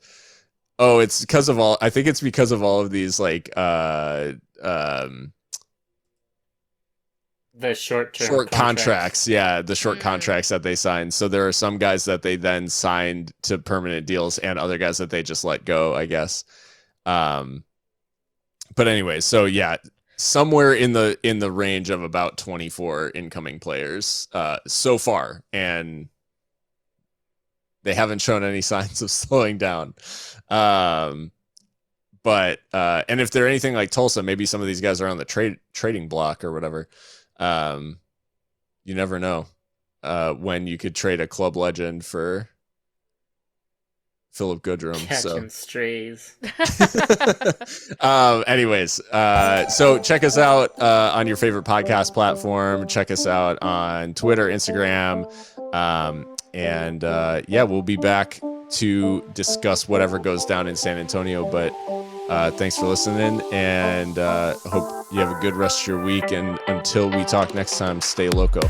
Oh, it's because of all. I think it's because of all of these like the short contracts. Yeah, the short contracts that they signed. So there are some guys that they then signed to permanent deals, and other guys that they just let go, I guess. But anyway, so yeah, somewhere in the range of about 24 incoming players so far, and they haven't shown any signs of slowing down. And if they're anything like Tulsa, maybe some of these guys are on the trading block or whatever. You never know when you could trade a club legend for Philip Goodrum. Catching strays. Anyways, so check us out on your favorite podcast platform. Check us out on Twitter, Instagram. We'll be back to discuss whatever goes down in San Antonio. But thanks for listening, and hope you have a good rest of your week. And until we talk next time, stay loco.